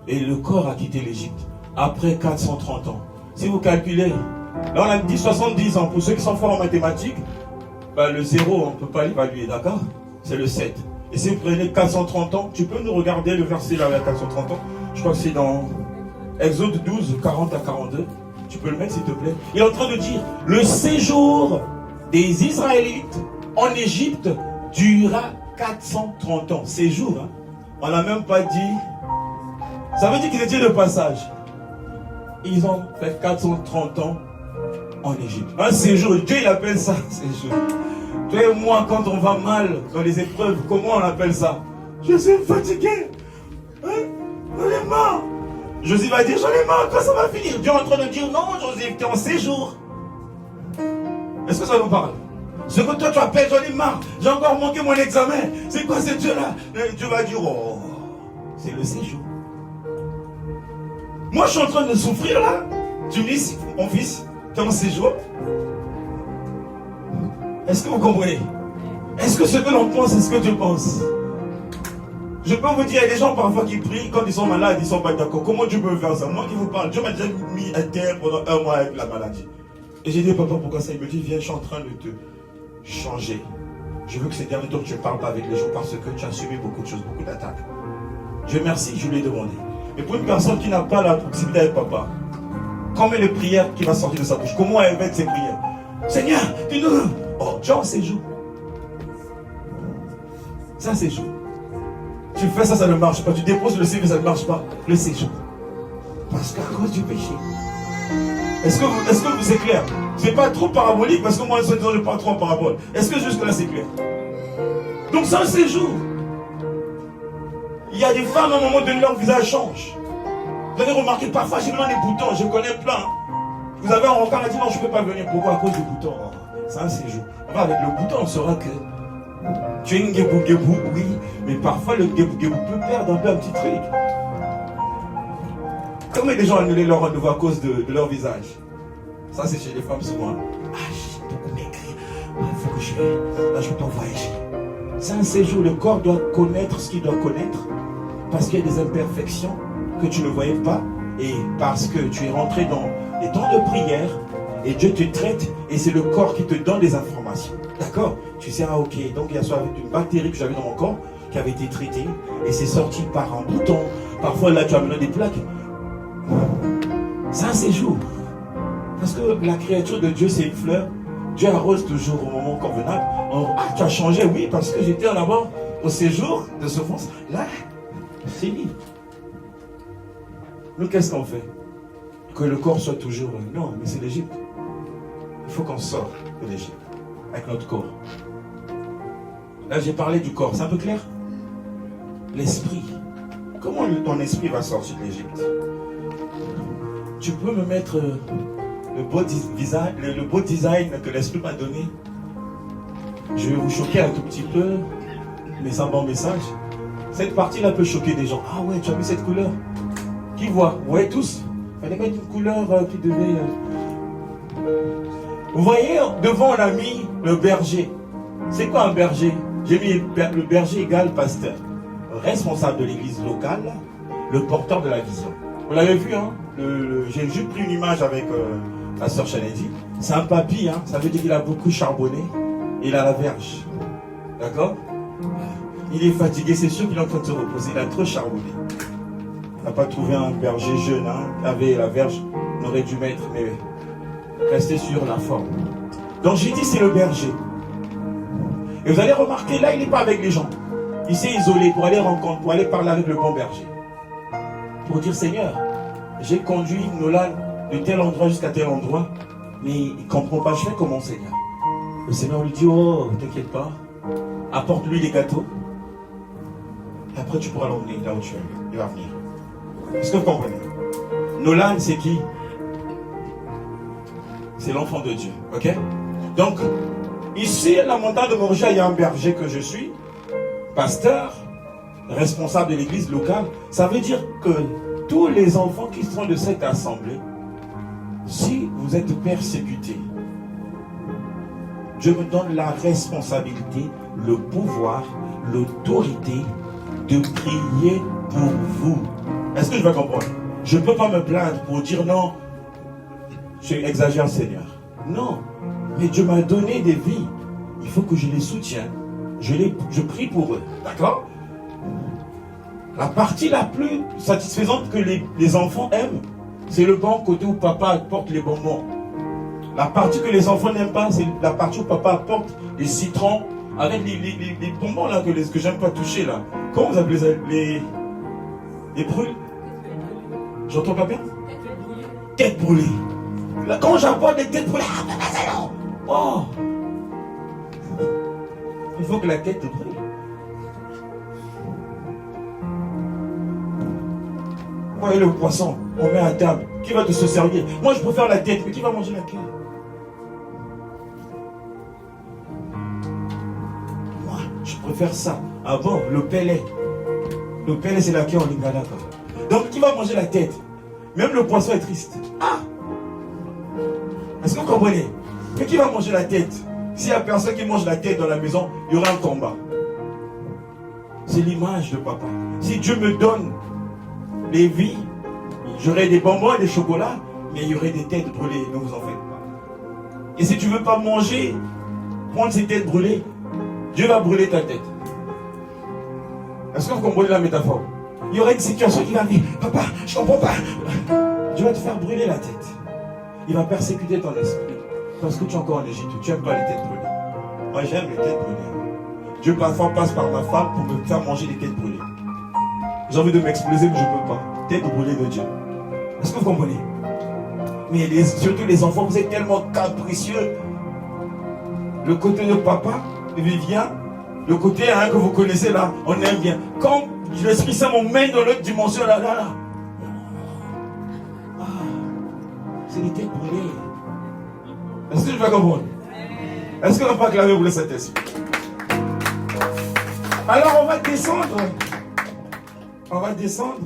Speaker 1: Et le corps a quitté l'Égypte après 430 ans. Si vous calculez, là on a dit 70 ans. Pour ceux qui sont forts en mathématiques, ben le 0, on ne peut pas l'évaluer, d'accord? C'est le 7. Et si vous prenez 430 ans, tu peux nous regarder le verset là, 430 ans. Je crois que c'est dans Exode 12, 40 à 42. Tu peux le mettre s'il te plaît. Il est en train de dire, le séjour des Israélites en Égypte dura 430 ans. Séjour, hein? On n'a même pas dit. Ça veut dire qu'ils étaient de passage. Ils ont fait 430 ans en Égypte. Un séjour, Dieu il appelle ça séjour. Toi et moi, quand on va mal dans les épreuves, comment on appelle ça? Je suis fatigué. Hein? J'en ai marre. Josué va dire, j'en ai marre, quand ça va finir? Dieu est en train de dire, non, Josué, tu es en séjour. Est-ce que ça nous parle? Ce que toi tu appelles, j'en ai marre. J'ai encore manqué mon examen. C'est quoi ce Dieu-là? Dieu va dire, oh, c'est le séjour. Moi je suis en train de souffrir là. Tu me dis, mon fils, tu es en séjour. Est-ce que vous comprenez? Est-ce que ce que l'on pense, c'est ce que tu penses? Je peux vous dire, il y a des gens parfois qui prient, quand ils sont malades, ils ne sont pas d'accord. Comment Dieu peut faire ça? Moi qui vous parle, Dieu m'a déjà mis à terre pendant 1 mois avec la maladie. Et j'ai dit, papa, pourquoi ça? Il me dit, viens, je suis en train de te changer. Je veux que ces derniers temps, tu ne parles pas avec les gens parce que tu as subi beaucoup de choses, beaucoup d'attaques. Dieu merci, je lui ai demandé. Mais pour une personne qui n'a pas la proximité avec papa, combien de prières qui va sortir de sa bouche? Comment elle va être ses prières? Seigneur, dis-nous. Oh, tu as un séjour. C'est un séjour. Tu fais ça, ça ne marche pas. Tu déposes le CV, ça ne marche pas. Le séjour. Parce qu'à cause du péché. Est-ce que vous c'est clair? C'est pas trop parabolique parce que moi, je parle trop en parabole. Est-ce que jusque là c'est clair? Donc c'est un séjour. Il y a des femmes à un moment donné, leur visage change. Vous avez remarqué, parfois j'ai besoin des boutons, je connais plein. Vous avez un rencard et dit non, je ne peux pas venir. Pourquoi? À cause du bouton. C'est un séjour. On va avec le bouton, on saura que tu es une guébou-guébou, oui, mais parfois le guébou-guébou peut perdre un peu un petit truc. Comment des gens annulent leur rendez-vous à cause de leur visage? Ça, c'est chez les femmes souvent. Ah, j'ai beaucoup maigri. Il faut que je vais. Là, je ne peux pas voyager. C'est un séjour. Le corps doit connaître ce qu'il doit connaître parce qu'il y a des imperfections que tu ne voyais pas et parce que tu es rentré dans les temps de prière et Dieu te traite et c'est le corps qui te donne des informations. D'accord? Tu sais, ah ok, donc il y a soit une bactérie que j'avais dans mon corps qui avait été traitée et c'est sorti par un bouton. Parfois là tu as besoin des plaques. C'est un séjour. Parce que la créature de Dieu c'est une fleur. Dieu arrose toujours au moment convenable. Ah, tu as changé, oui, parce que j'étais là-bas au séjour de souffrance. Là, c'est libre. Nous, qu'est-ce qu'on fait? Que le corps soit toujours... Non, mais c'est l'Égypte. Il faut qu'on sorte de l'Égypte avec notre corps. Là, j'ai parlé du corps. C'est un peu clair? L'esprit. Comment ton esprit va sortir de l'Égypte? Tu peux me mettre le beau design que l'esprit m'a donné? Je vais vous choquer un tout petit peu, mais c'est un bon message. Cette partie-là peut choquer des gens. Ah ouais, tu as mis cette couleur. Qui voit? Vous voyez tous? Il fallait mettre une couleur qui devait... Vous voyez, devant on a mis le berger. C'est quoi un berger? J'ai mis le berger égale pasteur. Responsable de l'église locale, le porteur de la vision. Vous l'avez vu, hein? J'ai juste pris une image avec la sœur Chanedi. C'est un papy, hein? Ça veut dire qu'il a beaucoup charbonné. Il a la verge. D'accord? Il est fatigué, c'est sûr qu'il est en train de se reposer. Il a trop charbonné. On n'a pas trouvé un berger jeune, hein, qui avait la verge. On aurait dû mettre, mais rester sur la forme. Donc j'ai dit c'est le berger. Et vous allez remarquer, là il n'est pas avec les gens. Il s'est isolé pour aller rencontrer, pour aller parler avec le bon berger. Pour dire Seigneur, j'ai conduit Nolan de tel endroit jusqu'à tel endroit, mais il ne comprend pas, je fais comment Seigneur? Le Seigneur lui dit, oh, t'inquiète pas, apporte-lui des gâteaux. Et après tu pourras l'emmener là où tu es. Il va venir. Est-ce que vous comprenez? Nolan, c'est qui? C'est l'enfant de Dieu. Ok? Donc, ici, à la montagne de Morgia, il y a un berger que je suis, pasteur, responsable de l'église locale. Ça veut dire que tous les enfants qui sont de cette assemblée, si vous êtes persécutés, Dieu me donne la responsabilité, le pouvoir, l'autorité de prier pour vous. Est-ce que je vais comprendre? Je ne peux pas me plaindre pour dire non, j'exagère Seigneur. Non, mais Dieu m'a donné des vies. Il faut que je les soutienne. Je prie pour eux. D'accord? La partie la plus satisfaisante que les enfants aiment, c'est le bon côté où papa apporte les bonbons. La partie que les enfants n'aiment pas, c'est la partie où papa apporte les citrons avec les bonbons là que j'aime pas toucher là. Comment vous appelez ça? Les brûles? J'entends pas bien? Tête brûlée. Là, quand j'apporte des têtes brûlées, oh! Il faut que la tête te brûle. Vous voyez le poisson, on met à table. Qui va te se servir? Moi je préfère la tête, mais qui va manger la queue? préfère ça. Ah bon, le Pelé. Le Pelé, c'est laquelle on lingala. Donc, qui va manger la tête? Même le poisson est triste. Ah! Est-ce que vous comprenez? Mais qui va manger la tête? S'il n'y a personne qui mange la tête dans la maison, il y aura un combat. C'est l'image de papa. Si Dieu me donne les vies, j'aurai des bonbons et des chocolats, mais il y aurait des têtes brûlées. Ne vous en faites pas. Et si tu ne veux pas manger, prendre ces têtes brûlées, Dieu va brûler ta tête. Est-ce que vous comprenez la métaphore? Il y aura une situation qui va dire, papa, je ne comprends pas. Dieu va te faire brûler la tête. Il va persécuter ton esprit. Parce que tu es encore en Égypte, tu n'aimes pas les têtes brûlées. Moi j'aime les têtes brûlées. Dieu parfois passe par ma femme pour me faire manger des têtes brûlées. J'ai envie de m'exploser, mais je ne peux pas. Tête brûlée de Dieu. Est-ce que vous comprenez? Mais surtout les enfants, vous êtes tellement capricieux. Le côté de papa, Vivien, le côté que vous connaissez là, on aime bien. Quand l'Esprit Saint m'emmène dans l'autre dimension, là. Ah, c'est les têtes brûlées. Est-ce que je vais comprendre? Est-ce qu'on n'a pas clamé pour le Saint-Esprit? Alors on va descendre. On va descendre.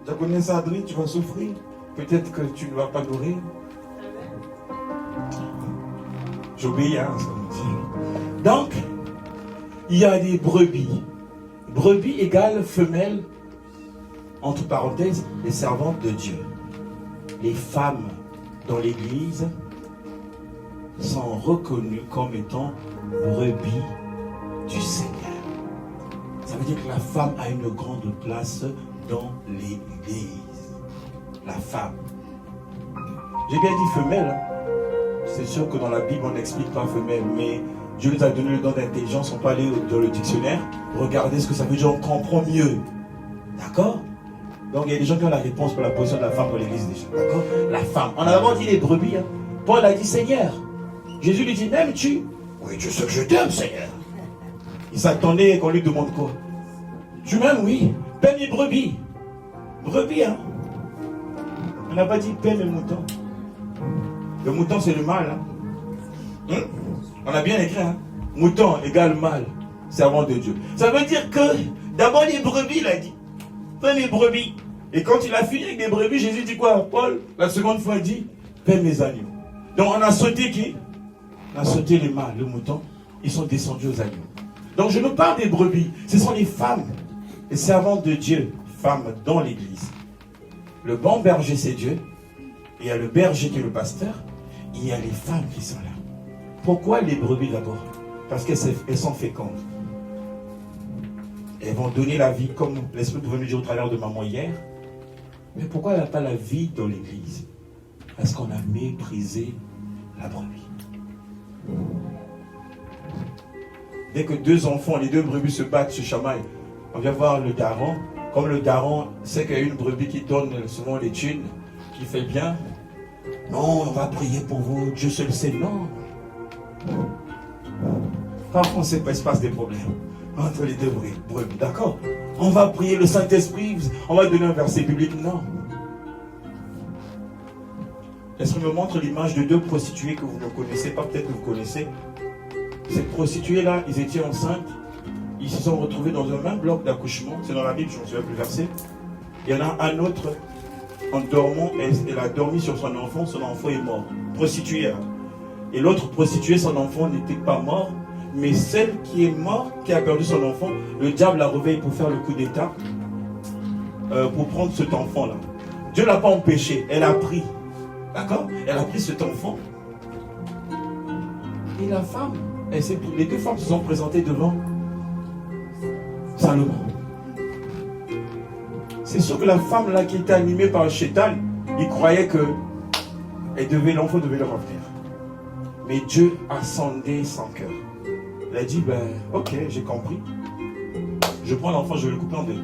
Speaker 1: Tu connais ça, Adrien, tu vas souffrir. Peut-être que tu ne vas pas nourrir. J'obéis, hein, ce qu'on me dit. Donc, il y a des brebis. Brebis égale femelle, entre parenthèses, les servantes de Dieu. Les femmes dans l'église sont reconnues comme étant brebis du Seigneur. Ça veut dire que la femme a une grande place dans l'église. La femme. J'ai bien dit femelle. Hein? C'est sûr que dans la Bible, on n'explique pas femelle, mais Dieu nous a donné le don d'intelligence. On peut aller dans le dictionnaire, regarder ce que ça veut dire, on comprend mieux. D'accord? Donc il y a des gens qui ont la réponse pour la position de la femme dans l'église déjà. D'accord? La femme. On a d'abord dit les brebis. Hein? Paul a dit Seigneur. Jésus lui dit, m'aimes-tu? Oui, tu sais que je t'aime, Seigneur. Il s'attendait qu'on lui demande quoi? Tu m'aimes, oui. Paie mes brebis. Brebis, hein? On n'a pas dit paie mes moutons. Le mouton, c'est le mâle. Hein? On a bien écrit, hein? Mouton égale mâle, servant de Dieu. Ça veut dire que, d'abord les brebis, il a dit. Paie mes brebis. Et quand il a fini avec les brebis, Jésus dit quoi? Paul, la seconde fois, il dit, paie mes agneaux. Donc on a sauté qui? On a sauté les mâles, le mouton. Ils sont descendus aux agneaux. Donc je me parle des brebis. Ce sont les femmes, les servantes de Dieu, femmes dans l'église. Le bon berger, c'est Dieu. Il y a le berger qui est le pasteur. Il y a les femmes qui sont là. Pourquoi les brebis d'abord? Parce qu'elles sont fécondes. Elles vont donner la vie, comme l'Esprit pouvait nous dire au travers de maman hier. Mais pourquoi il n'y a pas la vie dans l'église? Parce qu'on a méprisé la brebis. Dès que deux enfants, les deux brebis se battent, se chamaillent, on vient voir le daron. Comme le daron sait qu'il y a une brebis qui donne souvent les thunes, qui fait bien. Non, on va prier pour vous, Dieu seul sait. Non. Parfois, on sait pas, il se passe des problèmes entre les deux brebis. D'accord? On va prier le Saint-Esprit, on va donner un verset biblique. Non. L'Esprit me montre l'image de deux prostituées que vous ne connaissez pas, peut-être que vous connaissez. Ces prostituées-là, ils étaient enceintes. Ils se sont retrouvés dans un même bloc d'accouchement. C'est dans la Bible, je ne me souviens plus le verset. Il y en a un autre, en dormant, elle a dormi sur son enfant est mort. Prostituée. Hein. Et l'autre prostituée, son enfant n'était pas mort. Mais celle qui est morte, qui a perdu son enfant, le diable la réveille pour faire le coup d'état. Pour prendre cet enfant-là. Dieu ne l'a pas empêché, elle a pris. D'accord? Elle a pris cet enfant. Et la femme, les deux femmes se sont présentées devant Salomon. C'est sûr que la femme là qui était animée par le Chétan, il croyait que l'enfant devait le revenir. Mais Dieu a sondé son cœur. Il a dit, ok, j'ai compris. Je prends l'enfant, je vais le couper en deux.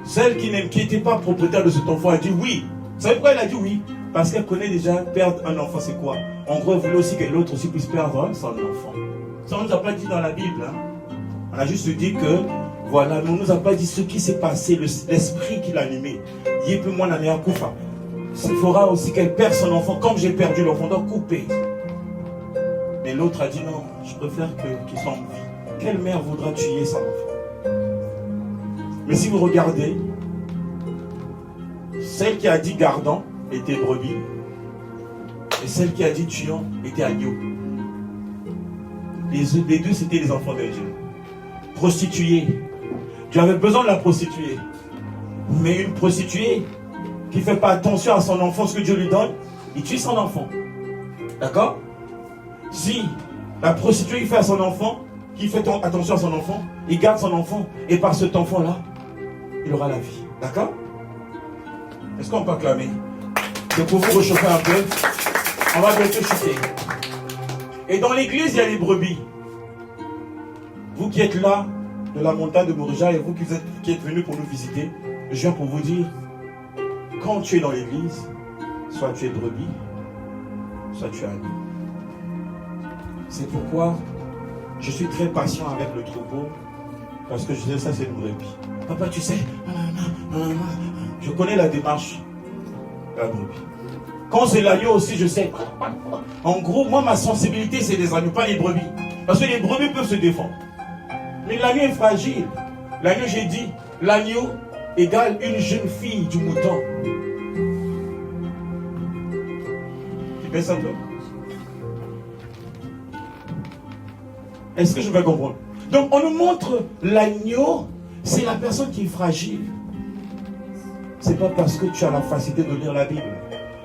Speaker 1: Celle qui n'était pas propriétaire de cet enfant a dit oui. Vous savez pourquoi elle a dit oui? Parce qu'elle connaît déjà perdre un enfant, c'est quoi? En gros, elle voulait aussi que l'autre aussi puisse perdre son enfant. Ça, on ne nous a pas dit dans la Bible. Hein? On a juste dit que, voilà, mais on ne nous a pas dit ce qui s'est passé, l'esprit qui l'a animé. Il faudra aussi qu'elle perde son enfant, comme j'ai perdu l'enfant, donc couper. Mais l'autre a dit non, je préfère qu'il soit en vie. Quelle mère voudra tuer son enfant? Mais si vous regardez, celle qui a dit gardant était brebis. Et celle qui a dit tuant était agneau. Les deux, c'était les enfants de Dieu. Prostituée. Tu avais besoin de la prostituée. Mais une prostituée qui ne fait pas attention à son enfant, ce que Dieu lui donne, il tue son enfant. D'accord? Si la prostituée fait à son enfant, qui fait attention à son enfant, il garde son enfant, et par cet enfant-là, il aura la vie. D'accord? Est-ce qu'on peut acclamer? C'est pour vous réchauffer un peu. On va bientôt chuter. Et dans l'église, il y a les brebis. Vous qui êtes là, de la montagne de Mourja, et vous qui êtes venus pour nous visiter, je viens pour vous dire, quand tu es dans l'église, soit tu es brebis, soit tu es agneau. C'est pourquoi je suis très patient avec le troupeau, parce que je sais ça c'est une brebis. Papa, tu sais, je connais la démarche de la brebis. Quand c'est l'agneau aussi, je sais. En gros, moi, ma sensibilité, c'est les agneaux, pas les brebis. Parce que les brebis peuvent se défendre. Mais l'agneau est fragile. L'agneau, j'ai dit, l'agneau égale une jeune fille du mouton. Tu baisses un peu? Est-ce que je vais comprendre? Donc, on nous montre l'agneau, c'est la personne qui est fragile. C'est pas parce que tu as la facilité de lire la Bible,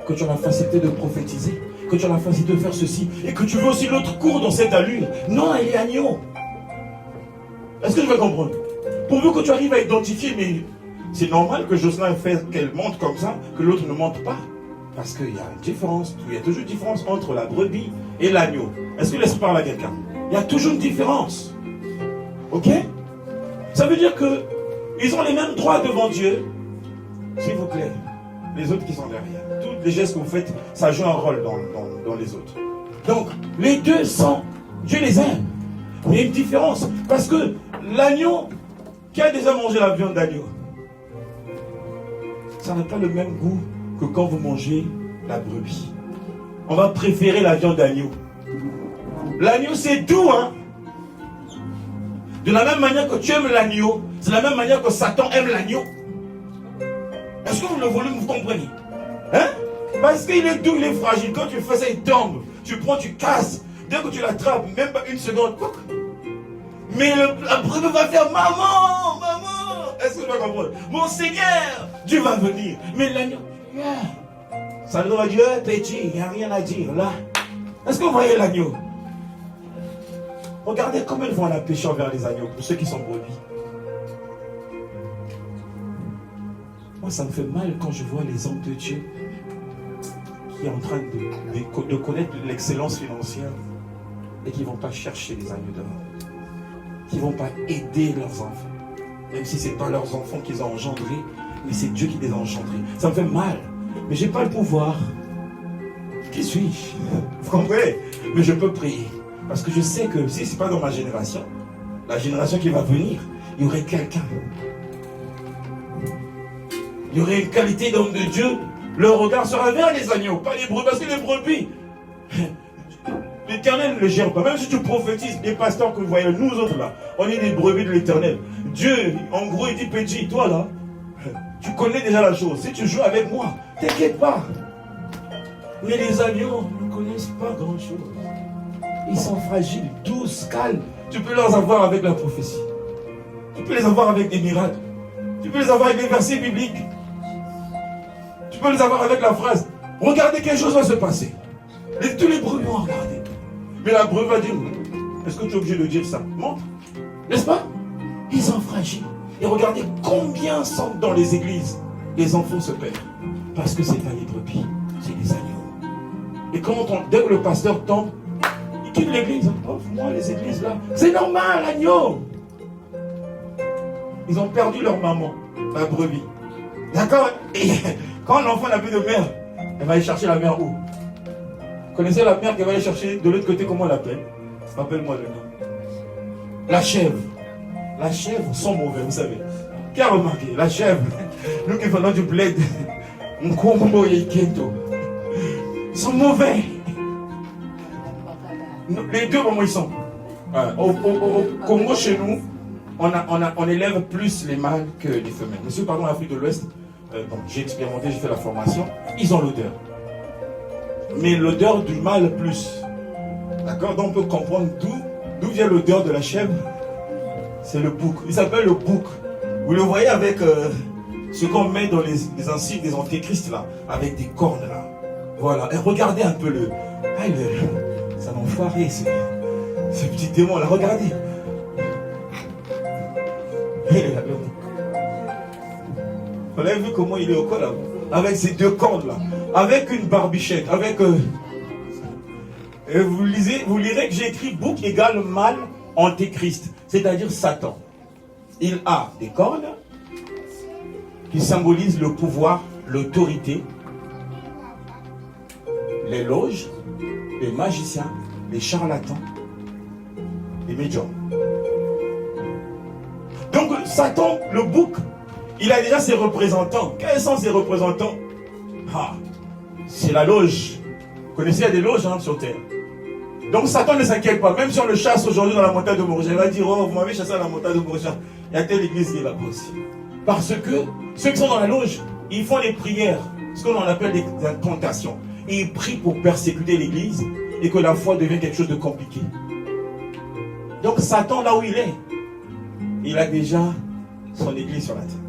Speaker 1: que tu as la facilité de prophétiser, que tu as la facilité de faire ceci, et que tu veux aussi l'autre cours dans cette allure. Non, elle est agneau. Est-ce que je vais comprendre? Pourvu que tu arrives à identifier, mais c'est normal que Jocelyn fasse qu'elle monte comme ça, que l'autre ne monte pas. Parce qu'il y a une différence, il y a toujours une différence entre la brebis et l'agneau. Est-ce que laisse parler à quelqu'un? Il y a toujours une différence. Ok? Ça veut dire que ils ont les mêmes droits devant Dieu. S'il vous plaît, les autres qui sont derrière. Tous les gestes que vous faites, ça joue un rôle dans les autres. Donc, les deux sont, Dieu les aime. Mais il y a une différence. Parce que l'agneau, qui a déjà mangé la viande d'agneau, ça n'a pas le même goût que quand vous mangez la brebis. On va préférer la viande d'agneau. L'agneau, c'est doux, hein? De la même manière que tu aimes l'agneau, c'est de la même manière que Satan aime l'agneau. Est-ce que vous le voulez, vous comprenez? Hein? Parce qu'il est doux, il est fragile. Quand tu fais ça, il tombe. Tu prends, tu casses. Dès que tu l'attrapes, même pas une seconde. Mais la brebis va faire maman, maman. Est-ce que tu vas comprendre? Mon Seigneur, Dieu va venir. Mais l'agneau, ça doit dire, petit, il n'y a rien à dire là. Est-ce que vous voyez l'agneau? Regardez comment ils vont la pêcher envers les agneaux, pour ceux qui sont brebis. Moi, ça me fait mal quand je vois les hommes de Dieu qui sont en train de connaître l'excellence financière et qui ne vont pas chercher les agneaux dehors. Qui ne vont pas aider leurs enfants. Même si ce n'est pas leurs enfants qu'ils ont engendrés, mais c'est Dieu qui les a engendrés. Ça me fait mal. Mais je n'ai pas le pouvoir. Qui suis-je? Vous comprenez? Mais je peux prier. Parce que je sais que si ce n'est pas dans ma génération, la génération qui va venir, il y aurait quelqu'un. Il y aurait une qualité d'homme de Dieu. Leur regard sera vers les agneaux, pas les brebis. Parce que les brebis, l'Éternel ne le gère pas. Même si tu prophétises, les pasteurs que vous voyez, nous autres là, on est des brebis de l'Éternel. Dieu, en gros, il dit, Pédi, toi là, tu connais déjà la chose. Si tu joues avec moi, t'inquiète pas. Mais les agneaux ne connaissent pas grand-chose. Ils sont fragiles, douces, calmes. Tu peux les avoir avec la prophétie. Tu peux les avoir avec des miracles. Tu peux les avoir avec des versets bibliques. Tu peux les avoir avec la phrase. Regardez, quelque chose va se passer. Et tous les brebis vont regarder. Mais la brebis va dire, est-ce que tu es obligé de dire ça? Montre. N'est-ce pas? Ils sont fragiles. Et regardez combien sont dans les églises. Les enfants se perdent. Parce que ce n'est pas les brebis, c'est les agneaux. Et dès que le pasteur tombe, il quitte l'église. Oh, moi, les églises là, c'est normal, l'agneau. Ils ont perdu leur maman, la brebis. D'accord? Et quand l'enfant n'a plus de mère, elle va aller chercher la mère où? Vous connaissez la mère qui va aller chercher de l'autre côté, comment on l'appelle? Rappelle-moi le nom. La chèvre. La chèvre sont mauvais, vous savez. Qui a remarqué? La chèvre. Nous qui faisons du bled. Ils sont mauvais.
Speaker 2: Les deux, comment ils sont? Au Congo, chez nous, on élève plus les mâles que les femelles. Monsieur, pardon, l'Afrique de l'Ouest, bon, j'ai expérimenté, j'ai fait la formation, ils ont l'odeur. Mais l'odeur du mâle plus. D'accord? Donc on peut comprendre d'où vient l'odeur de la chèvre. C'est le bouc. Il s'appelle le bouc. Vous le voyez avec ce qu'on met dans les insignes des antéchrists là, avec des cornes là. Voilà. Et regardez un peu ça m'a enfoiré ce petit démon là. Regardez. Vous avez vu comment il est au col là? Avec ces deux cornes là. Avec une barbichette. Avec... et vous lirez que j'ai écrit bouc égale mâle antéchrist. C'est-à-dire Satan. Il a des cornes qui symbolisent le pouvoir, l'autorité, les loges, les magiciens, les charlatans, les médiums. Donc Satan, le bouc, il a déjà ses représentants. Quels sont ses représentants? C'est la loge. Vous connaissez, il y a des loges sur terre. Donc Satan ne s'inquiète pas. Même si on le chasse aujourd'hui dans la montagne de Morisha, il va dire, oh, vous m'avez chassé à la montagne de Morisha. Il y a telle église qui est là-bas aussi. Parce que ceux qui sont dans la loge, ils font des prières, ce qu'on appelle des incantations. Et ils prient pour persécuter l'église et que la foi devienne quelque chose de compliqué. Donc Satan, là où il est, il a déjà son église sur la terre.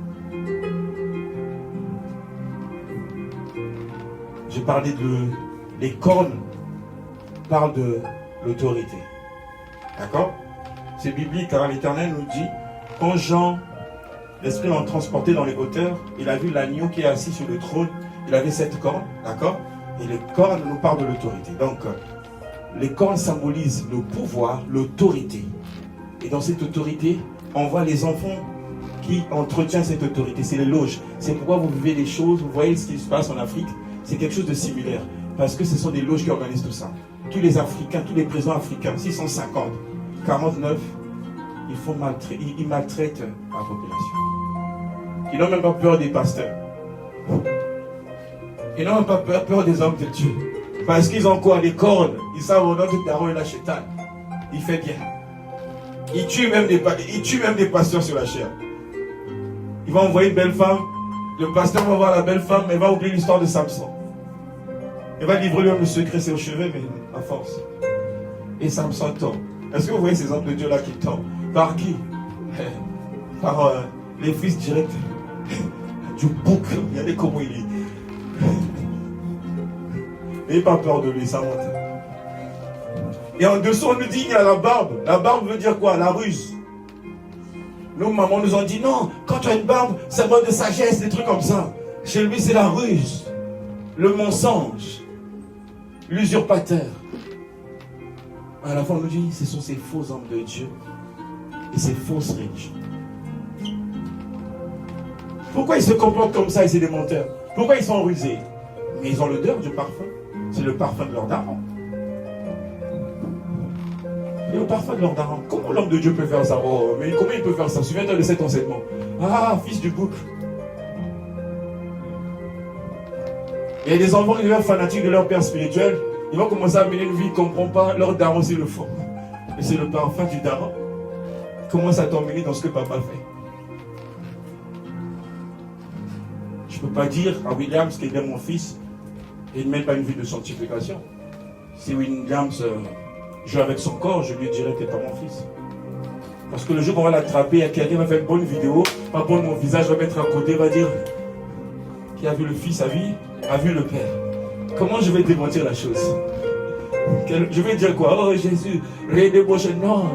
Speaker 2: J'ai parlé les cornes parlent de l'autorité. D'accord? C'est biblique, car l'Éternel nous dit, quand Jean, l'Esprit l'a transporté dans les hauteurs, il a vu l'agneau qui est assis sur le trône, il avait 7 cornes, d'accord? Et les cornes nous parlent de l'autorité. Donc, les cornes symbolisent le pouvoir, l'autorité. Et dans cette autorité, on voit les enfants qui entretiennent cette autorité. C'est les loges. C'est pourquoi vous vivez les choses, vous voyez ce qui se passe en Afrique. C'est quelque chose de similaire. Parce que ce sont des loges qui organisent tout ça. Tous les Africains, tous les présidents africains, 650, 49, ils maltraitent la population. Ils n'ont même pas peur des pasteurs. Ils n'ont même pas peur des hommes de Dieu. Parce qu'ils ont quoi? Des cornes. Ils savent au nom de Daron et la Chétan. Il fait bien. Ils tuent même des pasteurs sur la chair. Il va envoyer une belle femme. Le pasteur va voir la belle femme, mais va oublier l'histoire de Samson. Il va livrer lui-même le secret, c'est au chevet, mais à force. Et Samson tombe. Est-ce que vous voyez ces hommes de Dieu là qui tombent? Par qui? Par les fils directs du bouc. Regardez comment il est. N'ayez pas peur de lui, ça monte. Et en dessous, on nous dit qu'il y a la barbe. La barbe veut dire quoi? La ruse. Nos mamans nous ont dit non, quand tu as une barbe, ça va de sagesse, des trucs comme ça. Chez lui, c'est la ruse, le mensonge, l'usurpateur. À la fois, on nous dit ce sont ces faux hommes de Dieu et ces fausses religions. Pourquoi ils se comportent comme ça et c'est des menteurs? Pourquoi ils sont rusés? Mais ils ont l'odeur du parfum. C'est le parfum de leur daron. Et le parfum de leur daron. Comment l'homme de Dieu peut faire ça? Oh, mais comment il peut faire ça? Souviens-toi de cet enseignement. Ah, fils du bouc. Il y a des enfants qui deviennent fanatiques de leur père spirituel. Ils vont commencer à mener une vie, ils ne comprennent pas. Leur daron, c'est le fond. Et c'est le parfum du daron. Ils commencent à t'emmener dans ce que papa fait. Je ne peux pas dire à Williams qu'il est mon fils et il ne mène pas une vie de sanctification. Si Williams joue avec son corps, je lui dirai que tu n'es pas mon fils. Parce que le jour qu'on va l'attraper, il y a quelqu'un qui va faire une bonne vidéo, va prendre mon visage, va mettre à côté, va dire qui a vu le fils a vu le père. Comment je vais démentir la chose? Je vais dire quoi? Oh Jésus, redébauche. Non.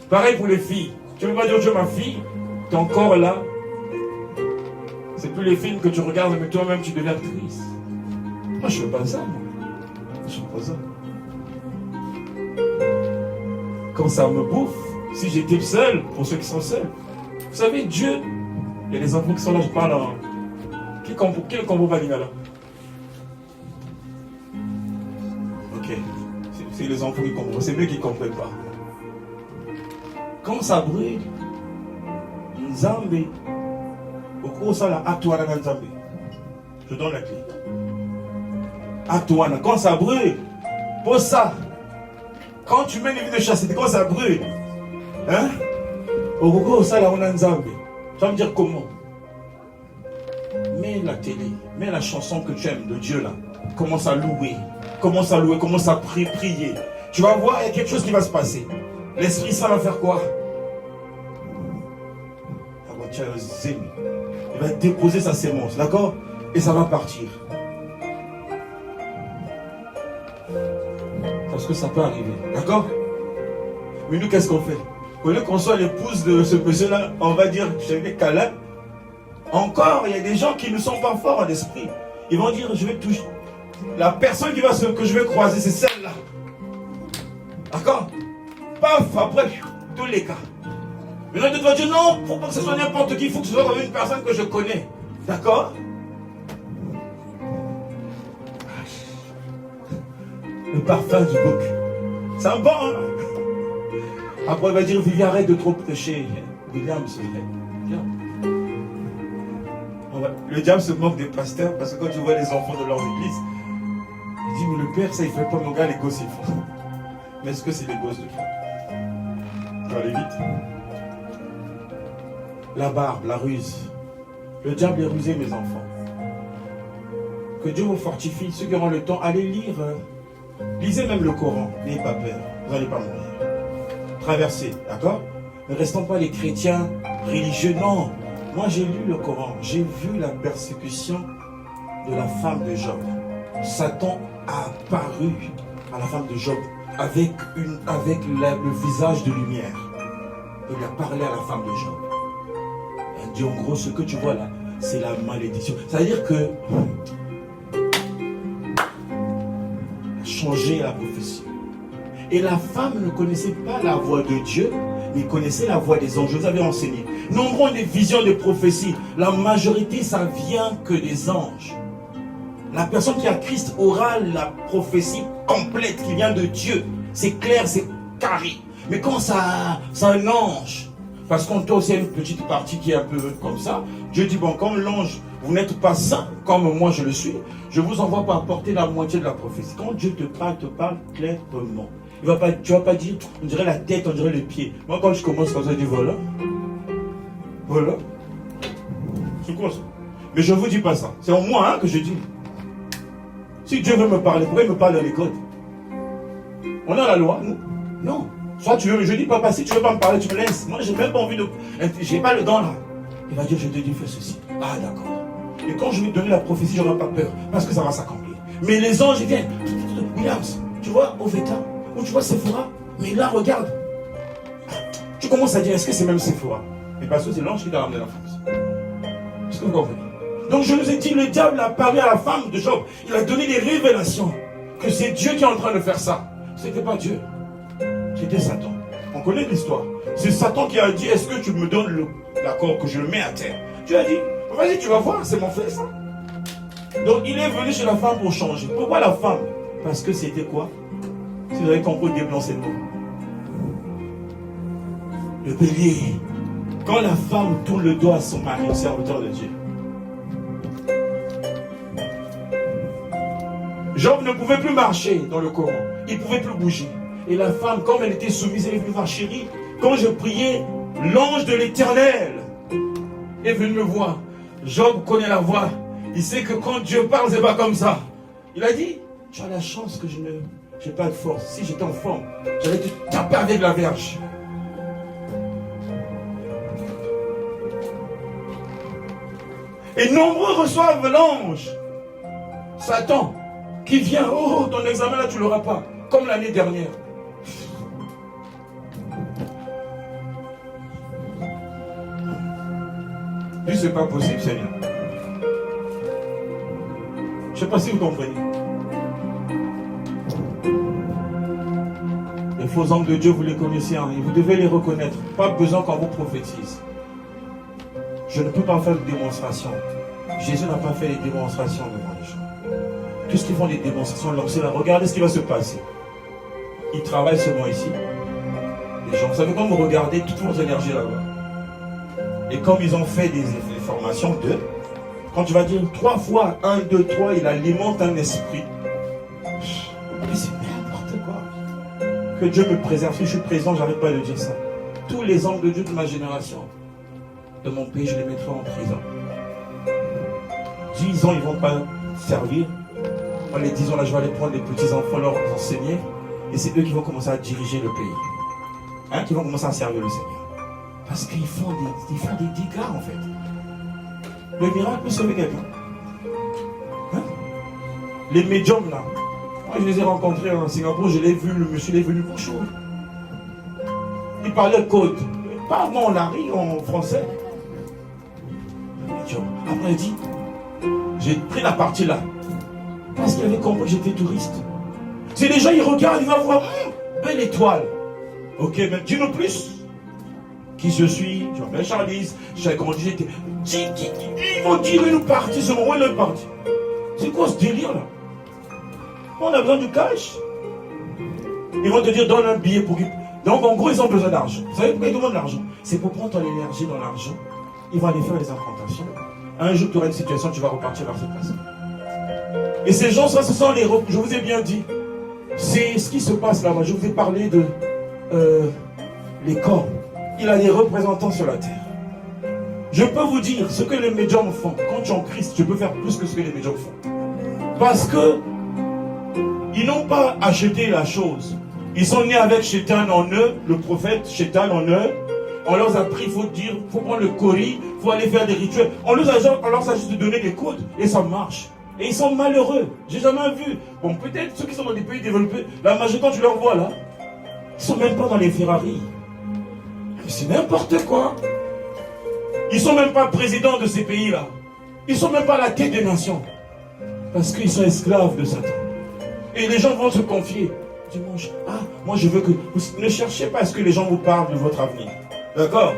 Speaker 2: Pareil pour les filles. Tu ne veux pas dire Dieu ma fille? Ton corps là, c'est plus les films que tu regardes, mais toi-même tu deviens triste. Moi je ne fais pas ça. Je ne fais pas ça. Quand ça me bouffe, si j'étais seul, pour ceux qui sont seuls, vous savez, Dieu, il y a des enfants qui sont là, je parle en... Quel combo va là? Ok. C'est les enfants qui comprennent. C'est eux qui ne comprennent pas. Quand ça brûle, Nzambe, au cours de ça, la Atuara Nzambe. Je donne la clé.
Speaker 1: Antoine, quand ça brûle, pose ça. Quand tu mets les vies de chasteté, quand ça brûle, hein? Au Gogo, ça là, on a un Nzambe. Tu vas me dire comment? Mets la télé, mets la chanson que tu aimes de Dieu là. Commence à louer, commence à prier. Tu vas voir, il y a quelque chose qui va se passer. L'Esprit Saint va faire quoi? Il va déposer sa sémence, d'accord? Et ça va partir. Parce que ça peut arriver, d'accord? Mais nous, qu'est-ce qu'on fait? Au lieu qu'on soit l'épouse de ce monsieur-là, on va dire, je vais câlin. Encore, il y a des gens qui ne sont pas forts en esprit. Ils vont dire, je vais toucher. La personne que je vais croiser, c'est celle-là. D'accord? Paf, après, tous les cas. Maintenant, tu vas dire, non, il ne faut pas que ce soit n'importe qui, il faut que ce soit une personne que je connais. D'accord? Le parfum du bouc. C'est un bon, hein? Après, il va dire, Vivian, arrête de trop prêcher. William, c'est vrai. Viens. Le diable se moque des pasteurs parce que quand tu vois les enfants de leur église, il dit, mais le père, ça, il ne fait pas, mon gars, les gosses, ils font. Mais est-ce que c'est les gosses de Dieu? Je vais aller vite. La barbe, la ruse. Le diable est rusé, mes enfants. Que Dieu vous fortifie. Ceux qui auront le temps, allez lire. Lisez même le Coran. N'ayez pas peur. Vous n'allez pas mourir. Traversez, d'accord? Ne restons pas les chrétiens religieux. Non. Moi, j'ai lu le Coran. J'ai vu la persécution de la femme de Job. Satan a apparu à la femme de Job avec le visage de lumière. Il a parlé à la femme de Job. Il a dit, en gros, ce que tu vois là, c'est la malédiction. C'est-à-dire que changer la prophétie. Et la femme ne connaissait pas la voix de Dieu, mais connaissait la voix des anges. Je vous avais enseigné. Nombreux des visions de prophéties. La majorité, ça vient que des anges. La personne qui a Christ aura la prophétie complète qui vient de Dieu. C'est clair, c'est carré. Mais quand ça, c'est un ange, parce qu'on a aussi une petite partie qui est un peu comme ça, Dieu dit, bon, comme l'ange, vous n'êtes pas saint, comme moi je le suis, je vous envoie pas apporter la moitié de la prophétie. Quand Dieu te parle clairement. Tu ne vas pas dire, on dirait la tête, on dirait les pieds. Moi, quand je commence comme ça, je dis, voilà. Voilà. C'est quoi ça? Mais je ne vous dis pas ça. C'est en moi que je dis. Si Dieu veut me parler, pourquoi il me parle dans les codes? On a la loi, nous? Non. Soit tu veux, je dis, papa, si tu ne veux pas me parler, tu me laisses. Moi, je n'ai même pas envie de... J'ai pas le don là. Il va dire, je te dis, fais ceci. Ah, d'accord. Et quand je vais te donner la prophétie, je n'aurai pas peur. Parce que ça va s'accomplir. Mais les anges, ils viennent. Williams, tu vois, Oveta, ou tu vois Sephora. Mais là, regarde. Tu commences à dire, est-ce que c'est même Sephora? Mais parce que c'est l'ange qui t'a ramené la France. Est-ce que vous comprenez? Donc je vous ai dit, le diable a parlé à la femme de Job. Il a donné des révélations. Que c'est Dieu qui est en train de faire ça. Ce n'était pas Dieu. C'était Satan. On connaît l'histoire. C'est Satan qui a dit, est-ce que tu me donnes l'accord que je le mets à terre? Dieu a dit, vas-y, tu vas voir, c'est mon frère ça. Donc il est venu chez la femme pour changer. Pourquoi la femme? Parce que c'était quoi? Si vous avez compris, déblancer le mot. Le bélier. Quand la femme tourne le dos à son mari, au serviteur de Dieu. Job ne pouvait plus marcher dans le Coran. Il ne pouvait plus bouger. Et la femme, comme elle était soumise, elle est venue voir, chérie, quand je priais, l'ange de l'Éternel est venu me voir. Job connaît la voix. Il sait que quand Dieu parle, c'est pas comme ça. Il a dit, tu as la chance que je n'ai pas de force. Si j'étais en forme, j'allais te taper avec la verge. Et nombreux reçoivent l'ange, Satan, qui vient, oh, ton examen là, tu ne l'auras pas, comme l'année dernière. Lui, c'est pas possible, Seigneur. Je ne sais pas si vous comprenez. Les faux hommes de Dieu, vous les connaissez, hein, et vous devez les reconnaître. Pas besoin qu'on vous prophétise. Je ne peux pas faire de démonstration. Jésus n'a pas fait des démonstrations devant les gens. Tout ce qu'ils font des démonstrations, lancez là, regardez ce qui va se passer. Ils travaillent seulement ici. Les gens, vous savez, quand vous regardez toutes vos énergies là-bas, et comme ils ont fait des formations de, quand tu vas dire 3 fois 1, 2, 3, il alimente un esprit. Que Dieu me préserve. Si je suis président, j'arrête pas de dire ça. Tous les hommes de Dieu de ma génération, de mon pays, je les mettrai en prison. 10 ans, ils ne vont pas servir. Moi, les 10 ans, là, je vais aller prendre les petits-enfants, leur enseigner. Et c'est eux qui vont commencer à diriger le pays. Hein, qui vont commencer à servir le Seigneur. Parce qu'ils font des dégâts, en fait. Le miracle peut sauver quelqu'un. Hein? Les médiums, là. Moi, je les ai rencontrés en Singapour. Je l'ai vu, le monsieur est venu bonjour. Il parlait code. Pas mon Larry en français. Après, il dit, j'ai pris la partie là. Parce qu'il avait compris que j'étais touriste. C'est les gens, ils regardent, ils vont voir, belle étoile. Ok, mais dis-nous plus. Qui je suis, je m'appelle Charlize, j'ai grandi, j'étais. Ils vont dire, ils nous partis, ce moment, ils sont partis. C'est quoi ce délire là? On a besoin du cash. Ils vont te dire, donne un billet pour. Donc en gros, ils ont besoin d'argent. Vous savez pourquoi ils demandent de l'argent? C'est pour prendre ton énergie dans l'argent. Ils vont aller faire des implantations. Un jour, tu auras une situation, tu vas repartir vers cette place. Et ces gens, ça, ce sont les... Je vous ai bien dit. C'est ce qui se passe là-bas. Je vous ai parlé de les corps. Il a des représentants sur la terre. Je peux vous dire ce que les médiums font. Quand tu es en Christ, tu peux faire plus que ce que les médiums font. Parce que ils n'ont pas acheté la chose. Ils sont nés avec Chétan en eux, le prophète Chétan en eux. On leur a pris, il faut dire, il faut prendre le cori, il faut aller faire des rituels. On leur a juste donné des codes et ça marche. Et ils sont malheureux. J'ai jamais vu. Bon, peut-être ceux qui sont dans des pays développés, la majorité, quand tu leur vois là, ils sont même pas dans les Ferrari. Mais c'est n'importe quoi. Ils sont même pas présidents de ces pays-là. Ils sont même pas à la tête des nations. Parce qu'ils sont esclaves de Satan. Et les gens vont se confier. Dimanche, moi je veux que... Vous ne cherchez pas à ce que les gens vous parlent de votre avenir. D'accord?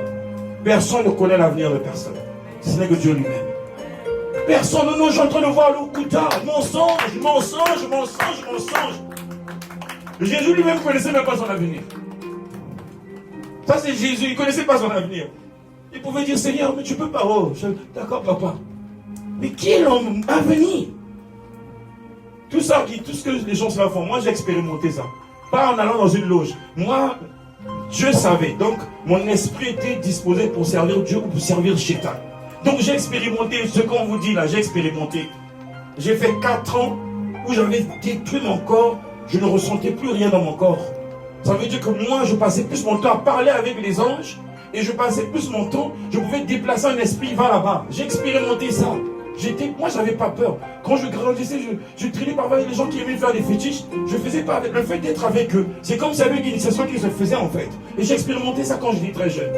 Speaker 1: Personne ne connaît l'avenir de personne. Ce n'est que Dieu lui-même. Personne, non, je suis en train de voir le Kouta. Mensonge, mensonge, mensonge, mensonge. Jésus lui-même ne connaissait même pas son avenir. Ça c'est Jésus, il ne connaissait pas son avenir. Il pouvait dire, Seigneur, mais tu peux pas. Oh, d'accord papa. Mais qui est l'homme à venir? Tout ce que les gens se font, moi j'ai expérimenté ça. Pas en allant dans une loge. Moi, Dieu savait. Donc, mon esprit était disposé pour servir Dieu ou pour servir Chétan. Donc, j'ai expérimenté ce qu'on vous dit là. J'ai expérimenté. J'ai fait 4 ans où j'avais détruit mon corps. Je ne ressentais plus rien dans mon corps. Ça veut dire que moi, je passais plus mon temps à parler avec les anges. Et je passais plus mon temps. Je pouvais déplacer un esprit, va là-bas. J'ai expérimenté ça. Moi, je n'avais pas peur. Quand je grandissais, je traînais parfois avec les gens qui aimaient faire des fétiches. Je ne faisais pas avec le fait d'être avec eux. C'est comme s'il y avait une initiation qui se faisait en fait. Et j'ai expérimenté ça quand j'étais très jeune.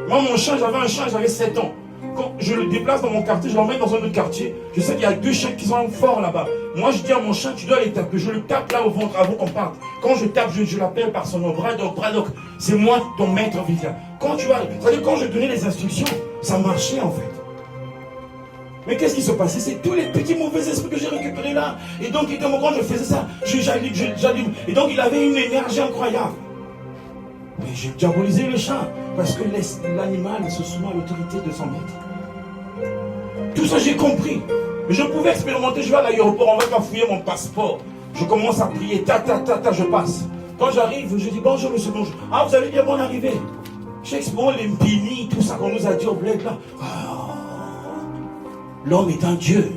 Speaker 1: Moi, mon chien, j'avais un chien, j'avais 7 ans. Quand je le déplace dans mon quartier, je l'emmène dans un autre quartier. Je sais qu'il y a 2 chiens qui sont forts là-bas. Moi, je dis à mon chien, tu dois les taper. Je le tape là au ventre avant qu'on parte. Quand je tape, je l'appelle par son nom. Braddock, Braddock. C'est moi ton maître vicaire. Quand tu vas, c'est-à-dire quand je donnais les instructions, ça marchait en fait. Mais qu'est-ce qui se passait? C'est tous les petits mauvais esprits que j'ai récupérés là. Et donc, quand je faisais ça, j'allume. Et donc, il avait une énergie incroyable. Mais j'ai diabolisé le chat. Parce que l'animal se soumet à l'autorité de son maître. Tout ça, j'ai compris. Mais je pouvais expérimenter. Je vais à l'aéroport, on va pas fouiller mon passeport. Je commence à prier. Je passe. Quand j'arrive, je dis bonjour, monsieur, bonjour. Ah, vous allez bien, bonne arrivée. J'expose les mpini, tout ça qu'on nous a dit au bled là. L'homme est un Dieu.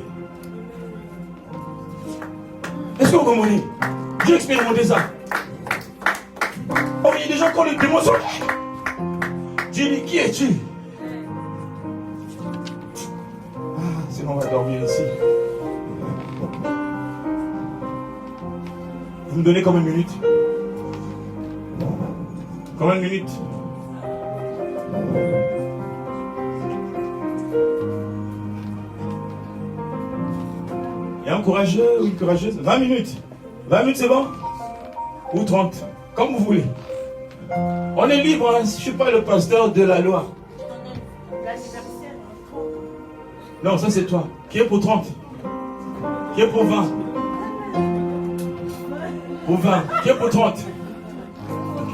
Speaker 1: Est-ce que vous comprenez? J'ai expérimenté ça. Oh, il y a des gens qui ont les démons. Dis-lui, qui es-tu? Sinon on va dormir ici. Vous me donnez combien de minutes? Combien de minutes? Il y a un courageux ou une courageuse? 20 minutes. 20 minutes, c'est bon? Ou 30? Comme vous voulez. On est libre, hein? Je ne suis pas le pasteur de la loi. Non, ça c'est toi. Qui est pour 30? Qui est pour 20? Pour 20. Qui est pour 30? Okay.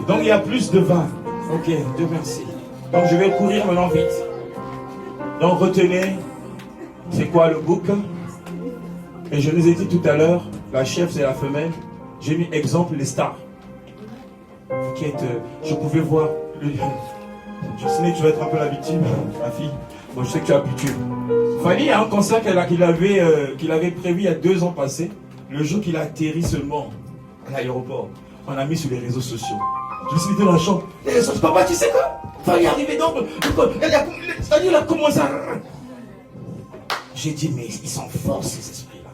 Speaker 1: Donc il y a plus de 20. Ok, Dieu merci. Donc je vais courir maintenant vite. Donc retenez, c'est quoi le bouc? Et je vous ai dit tout à l'heure, la chef c'est la femelle. J'ai mis exemple les stars.
Speaker 2: Vous qui êtes, je pouvais voir, Jocelyne, tu vas être un peu la victime, ma fille. Moi, je sais que tu es habitué. Fanny a un concert qu'il avait prévu il y a 2 ans passés. Le jour qu'il a atterri seulement à l'aéroport, on a mis sur les réseaux sociaux. Jocelyne était dans la chambre. Papa, tu sais quoi? Fanny est arrivée donc. Elle a commencé à... J'ai dit, mais ils sont forts ces esprits-là.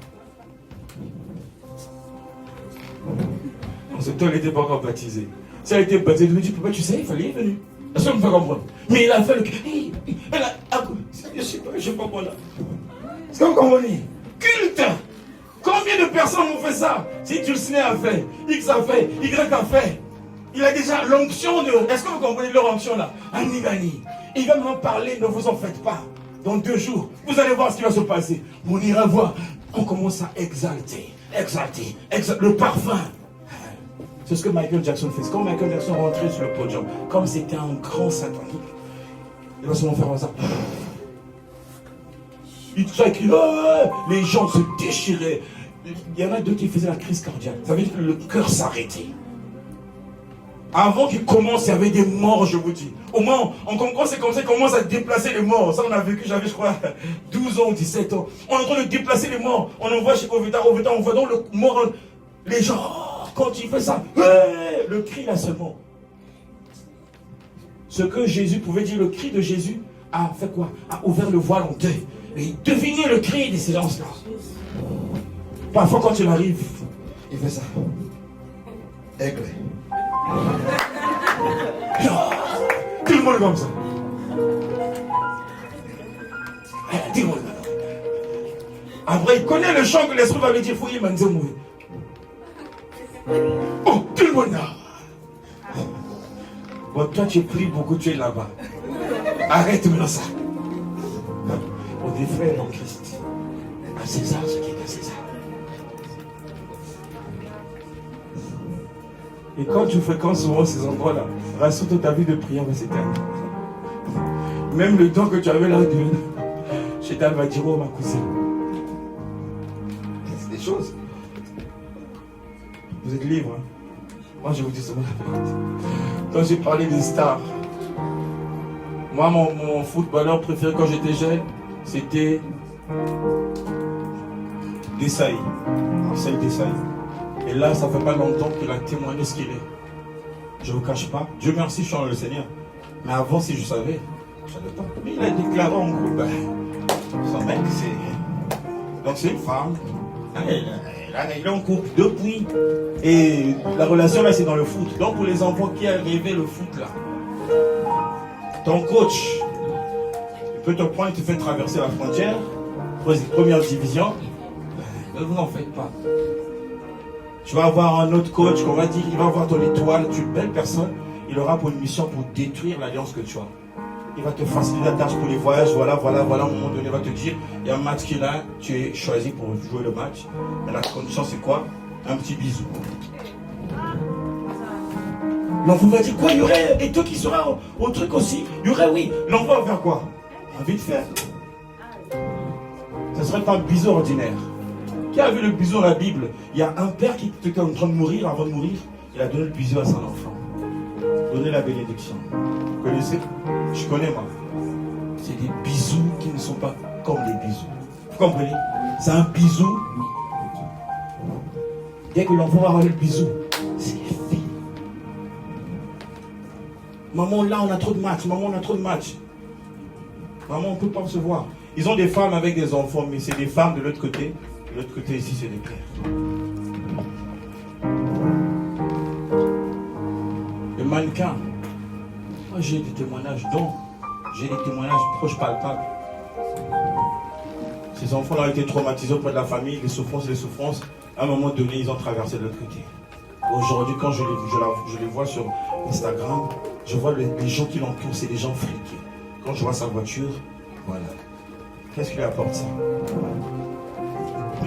Speaker 2: En ce temps, elle n'était pas encore baptisée. Si elle était baptisée, elle me dit, papa, tu sais, il fallait venir. Est-ce que vous me faites comprendre? Mais il a fait le... Je sais pas quoi là. Est-ce que vous comprenez? Culte! Combien de personnes ont fait ça? Si Dulciné a fait, X a fait, Y a fait. Il a déjà l'onction de... Est-ce que vous comprenez leur onction là? Anigani. Il va m'en parler, ne vous en faites pas. Dans 2 jours, vous allez voir ce qui va se passer. On ira voir. On commence à exalter. Le parfum. C'est ce que Michael Jackson fait. Quand Michael Jackson rentrait sur le podium, comme c'était un grand satanique, il va seulement faire ça. Il crie, les gens se déchiraient. Il y en a 2 qui faisaient la crise cardiaque. Ça veut dire que le cœur s'arrêtait. Avant qu'il commence, il y avait des morts, je vous dis. Au moins, quand c'est comme ça, il commence à déplacer les morts. Ça, on a vécu, j'avais, je crois, 12 ans, 17 ans. On est en train de déplacer les morts. On envoie chez Oveta, on voit donc le mort. Les gens, quand il fait ça, le cri là seulement. Ce que Jésus pouvait dire, le cri de Jésus a fait quoi? A ouvert le voile en 2. Et devinez le cri de ces gens-là. Parfois, quand il arrive, il fait ça. Aigle. Tout le monde est comme ça. Tout le monde. Après, il connaît le chant que l'esprit va lui dire. Fouillez, Manzemoué. Oh, tout le monde là. Bon, toi, tu pries beaucoup, tu es là-bas. Arrête maintenant ça. On est frères en Christ. À César, ce qui est à César. Et quand tu fréquentes souvent ces endroits-là, rassure toute ta vie de prière va s'éteindre. Même le temps que tu avais là, Chétan va dire, oh ma cousine. C'est des choses. Vous êtes libre. Hein? Moi, je vous dis souvent la vérité. Quand j'ai parlé des stars, moi, mon footballeur préféré quand j'étais jeune, c'était Desailly. Marcel Desailly. Et là, ça fait pas longtemps qu'il a témoigné ce qu'il est. Je ne vous cache pas. Dieu merci, je suis dans le Seigneur. Mais avant, si je savais, je ne savais pas. Mais il a déclaré en groupe, son mec, c'est... Donc c'est une femme. Il est en couple depuis. Et la relation là, c'est dans le foot. Donc pour les enfants qui a rêvé le foot là, ton coach, il peut te prendre, il te fait traverser la frontière, première division. Ne vous en faites pas. Tu vas avoir un autre coach qu'on va dire, il va avoir ton étoile, tu es une belle personne, il aura pour une mission pour détruire l'alliance que tu as. Il va te faciliter la tâche pour les voyages, voilà, à un moment donné, il va te dire, il y a un match qui est là, tu es choisi pour jouer le match. Mais la condition c'est quoi? Un petit bisou. L'enfant va dire quoi? Il y aurait, et toi qui seras au truc aussi, il y aurait, oui. L'enfant va faire quoi? Envie de faire. Ce ne serait pas un bisou ordinaire. Qui a vu le bisou dans la Bible? Il y a un père qui était en train de mourir, avant de mourir, il a donné le bisou à son enfant. Donner la bénédiction. Vous connaissez? Je connais moi. C'est des bisous qui ne sont pas comme des bisous. Vous comprenez? C'est un bisou. Dès que l'enfant va avoir le bisou, c'est fini. Maman, là on a trop de matchs. Maman, on a trop de matchs. Maman, on ne peut pas se voir. Ils ont des femmes avec des enfants, mais c'est des femmes de l'autre côté. De l'autre côté ici, c'est des pères. Le mannequin. Moi, j'ai des témoignages dont j'ai des témoignages proches palpables. Ces enfants-là ont été traumatisés auprès de la famille, les souffrances. À un moment donné, ils ont traversé de l'autre côté. Aujourd'hui, quand je les vois sur Instagram, je vois les gens qui l'entourent, c'est des gens friqués. Quand je vois sa voiture, voilà. Qu'est-ce qui lui apporte ça?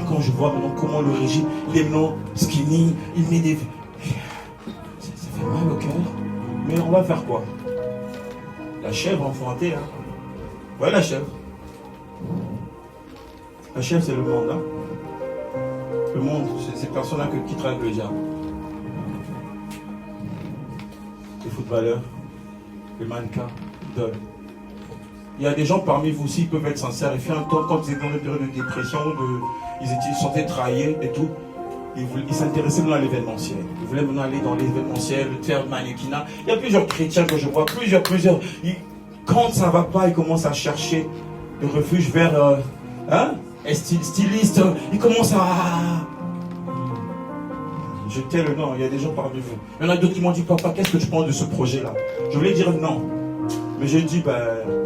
Speaker 2: Quand je vois maintenant comment le régime, il est maintenant skinny, il met des... Ça fait mal au cœur. Mais on va faire quoi? La chèvre enfantée, hein. Ouais, la chèvre. La chèvre, c'est le monde, hein. Le monde, c'est ces personnes-là qui travaillent avec le diable. footballeurs, les mannequins, idoles. Il y a des gens parmi vous aussi qui peuvent être sincères. Il fait un temps, quand ils étaient dans une période de dépression, ils se sentaient trahis et tout, ils s'intéressaient maintenant à l'événementiel. Ils voulaient maintenant aller dans l'événementiel, faire mannequinat. Il y a plusieurs chrétiens que je vois, plusieurs. Quand ça ne va pas, ils commencent à chercher le refuge vers un styliste. Ils commencent à... Je tais le nom, il y a des gens parmi vous. Il y en a d'autres qui m'ont dit, papa, qu'est-ce que tu penses de ce projet-là? Je voulais dire non. Mais j'ai dit,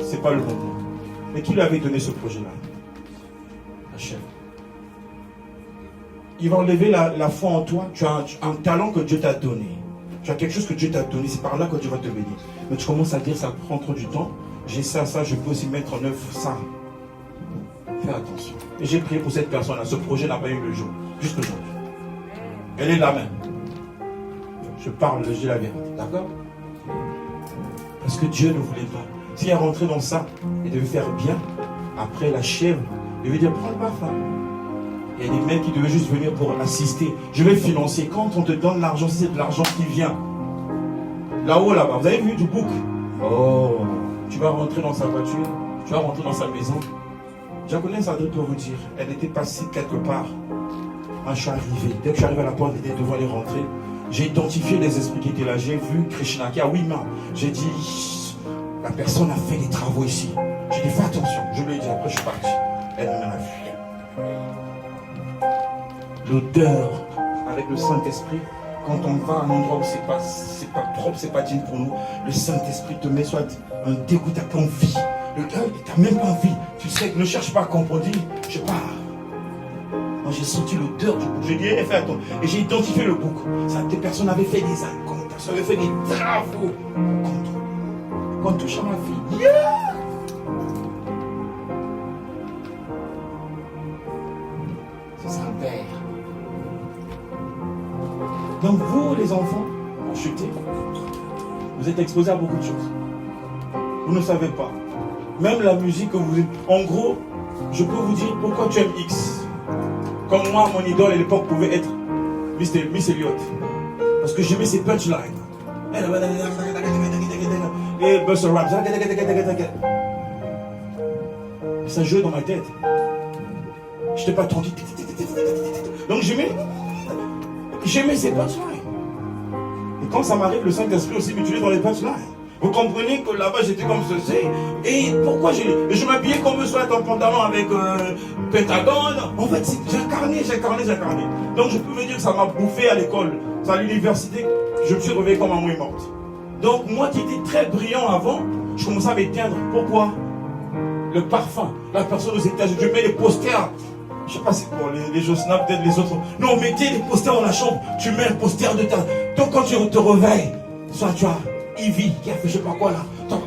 Speaker 2: c'est pas le moment. Mais qui lui avait donné ce projet-là? Hachem. Il va enlever la foi en toi. Tu as un talent que Dieu t'a donné. Tu as quelque chose que Dieu t'a donné. C'est par là que Dieu va te bénir. Mais tu commences à dire, ça prend trop du temps. J'ai ça, je peux aussi mettre en œuvre ça. Fais attention. Et j'ai prié pour cette personne-là. Ce projet n'a pas eu le jour. Jusqu'aujourd'hui. Elle est là même. Je parle, je dis la vérité. D'accord? Parce que Dieu ne voulait pas. S'il est rentré dans ça, il devait faire bien. Après la chèvre, il devait dire, prends le parfum. Il y a des mecs qui devaient juste venir pour assister. Je vais financer. Quand on te donne l'argent, c'est de l'argent qui vient. Là-haut, là-bas, vous avez vu du bouc? Oh, tu vas rentrer dans sa voiture, tu vas rentrer dans sa maison. Jacqueline Sadri peut vous dire, elle était passée quelque part. Moi, je suis arrivé. Dès que je suis arrivé à la porte, elle était devant les rentrer. J'ai identifié les esprits qui étaient là. J'ai vu Krishna qui a 8 mains. J'ai dit, la personne a fait des travaux ici. J'ai dit, fais attention. Je lui ai dit, après je suis parti. Elle m'a vu. L'odeur avec le Saint-Esprit, quand on va à un endroit où c'est pas propre, c'est pas digne pour nous, le Saint-Esprit te met soit un dégoût, t'as pas envie. Le gars, t'as même pas envie. Tu sais, ne cherche pas à comprendre. Je pars. Moi, j'ai senti l'odeur du bouc. J'ai dit, fais attention. Et j'ai identifié le bouc. Des personnes avaient fait des incantations, avaient fait des travaux contre lui. Quand on touche à ma fille, yeah! Ce sera un père. Donc vous, les enfants, vous chutez. Vous êtes exposés à beaucoup de choses. Vous ne savez pas. Même la musique que vous... En gros, je peux vous dire pourquoi tu aimes X. Comme moi, mon idole à l'époque pouvait être Miss Elliott. Parce que j'aimais ses punchlines. Et Buster Rhymes. Ça jouait dans ma tête. Je n'étais pas attendu. Donc j'aimais ses punchlines. Et quand ça m'arrive, le Saint-Esprit aussi m'utilisait dans les punchlines. Vous comprenez que là-bas j'étais comme ceci. Et pourquoi je m'habillais comme soit un pantalon avec Pentagone. En fait, j'incarnais. Donc je peux me dire que ça m'a bouffé à l'école. À l'université, je me suis réveillé comme un mouille morte. Donc moi qui étais très brillant avant, je commençais à m'éteindre. Pourquoi? Le parfum. La personne aux États-Unis, je mets les posters. Je sais pas si pour les jeux Snap, peut-être les autres. Non, mettez les posters dans la chambre. Tu mets un poster de ta... Donc quand tu te réveilles, soit tu as Ivy qui a fait je sais pas quoi là. Donc,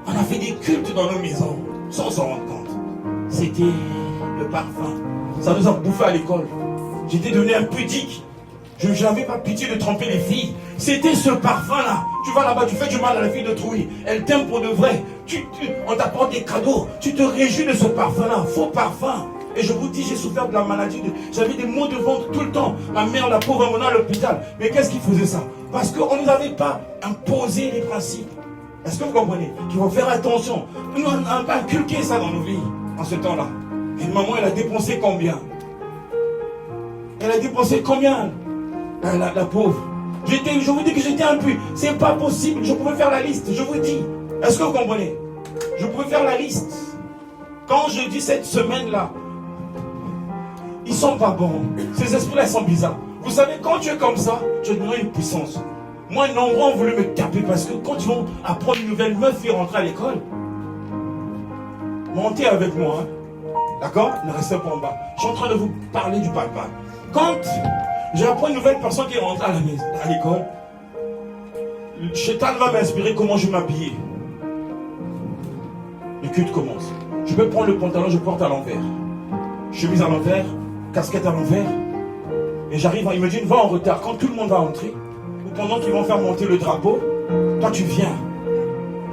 Speaker 2: on a fait des cultes dans nos maisons, sans s'en rendre compte. C'était le parfum. Ça nous a bouffé à l'école. J'étais devenu impudique. Je n'avais pas pitié de tromper les filles. C'était ce parfum-là. Tu vas là-bas, tu fais du mal à la fille de trouille. Elle t'aime pour de vrai. On t'apporte des cadeaux. Tu te réjouis de ce parfum-là. Faux parfum. Et je vous dis, j'ai souffert de la maladie. J'avais des maux de ventre tout le temps. Ma mère, la pauvre, elle m'en à l'hôpital. Mais qu'est-ce qui faisait ça? Parce qu'on ne nous avait pas imposé les principes. Est-ce que vous comprenez? Qu'il faut faire attention. Nous, on n'a pas inculqué ça dans nos vies, en ce temps-là. Et maman, elle a dépensé combien? Elle a dépensé combien? La pauvre. Je vous dis que j'étais impu. C'est pas possible. Je pouvais faire la liste. Je vous dis. Est-ce que vous comprenez? Je pouvais faire la liste. Quand je dis cette semaine-là, ils sont pas bons. Ces esprits-là, ils sont bizarres. Vous savez, quand tu es comme ça, tu as donné une puissance. Moi, nombreux ont voulu me taper parce que quand ils vont apprendre une nouvelle meuf et rentrer à l'école, montez avec moi. Hein. D'accord? Ne restez pas en bas. Je suis en train de vous parler du papa. Quand j'apprends une nouvelle personne qui est rentrée à l'école, le Chétan va m'inspirer comment je m'habiller. Le culte commence. Je peux prendre le pantalon, je porte à l'envers. Chemise à l'envers, casquette à l'envers. Et j'arrive, il me dit, va en retard. Quand tout le monde va entrer, ou pendant qu'ils vont faire monter le drapeau, toi tu viens.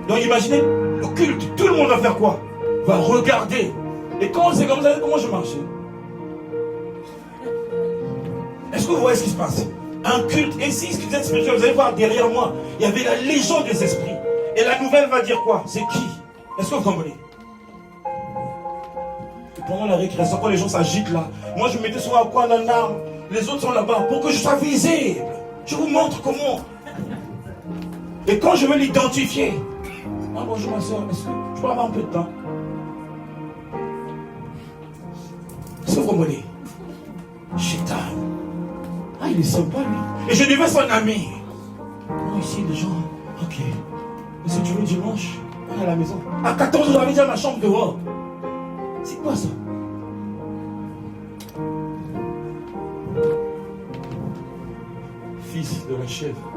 Speaker 2: Donc imaginez, le culte, tout le monde va faire quoi? Va regarder. Et quand c'est comme ça, comment je marche? Est-ce que vous voyez ce qui se passe?
Speaker 1: un culte. Et si vous êtes spirituel, vous allez voir derrière moi, il y avait la légion des esprits. Et la nouvelle va dire quoi? C'est qui? Est-ce que vous comprenez? Et pendant la récréation, quand les gens s'agitent là, moi je me mettais souvent à quoi dans l'arme. Les autres sont là-bas pour que je sois visible. Je vous montre comment. Et quand je veux l'identifier, ah bonjour ma soeur, est-ce que je peux avoir un peu de temps? Est-ce que vous comprenez? Chétan. Ah, il est sympa lui. Et je devais son ami. Non, ici les gens, ok. Mais si tu veux dimanche, on est à la maison. À 14 h, j'avais déjà ma chambre dehors. C'est quoi ça? Fils de la chèvre.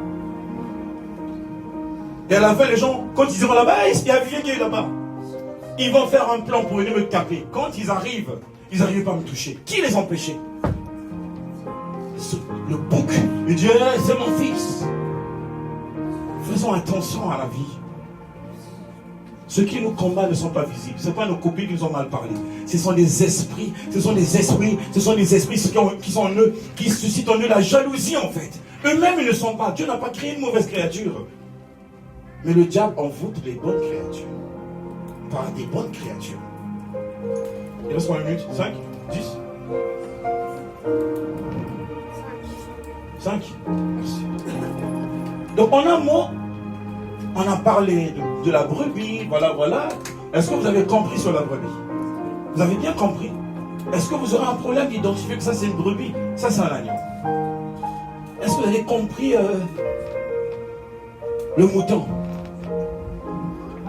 Speaker 1: Et à la fin, les gens, quand ils iront là-bas, il y a un vieux qui est là-bas. Ils vont faire un plan pour venir me taper. Quand ils n'arrivent pas à me toucher. Qui les empêchait? Le bouc. Il dit, c'est mon fils. Faisons attention à la vie. Ceux qui nous combattent ne sont pas visibles. Ce ne sont pas nos copines qui nous ont mal parlé. Ce sont des esprits. Ce sont des esprits qui sont en eux, qui suscitent en eux la jalousie en fait. Eux-mêmes ils ne sont pas. Dieu n'a pas créé une mauvaise créature. Mais le diable envoûte les bonnes créatures. Par des bonnes créatures. Il reste combien de minutes? 5? 10? 5? Merci. Donc en un mot, on a parlé de la brebis, voilà. Est-ce que vous avez compris sur la brebis? Vous avez bien compris? Est-ce que vous aurez un problème d'identifier que ça c'est une brebis? Ça c'est un agneau. Est-ce que vous avez compris le mouton?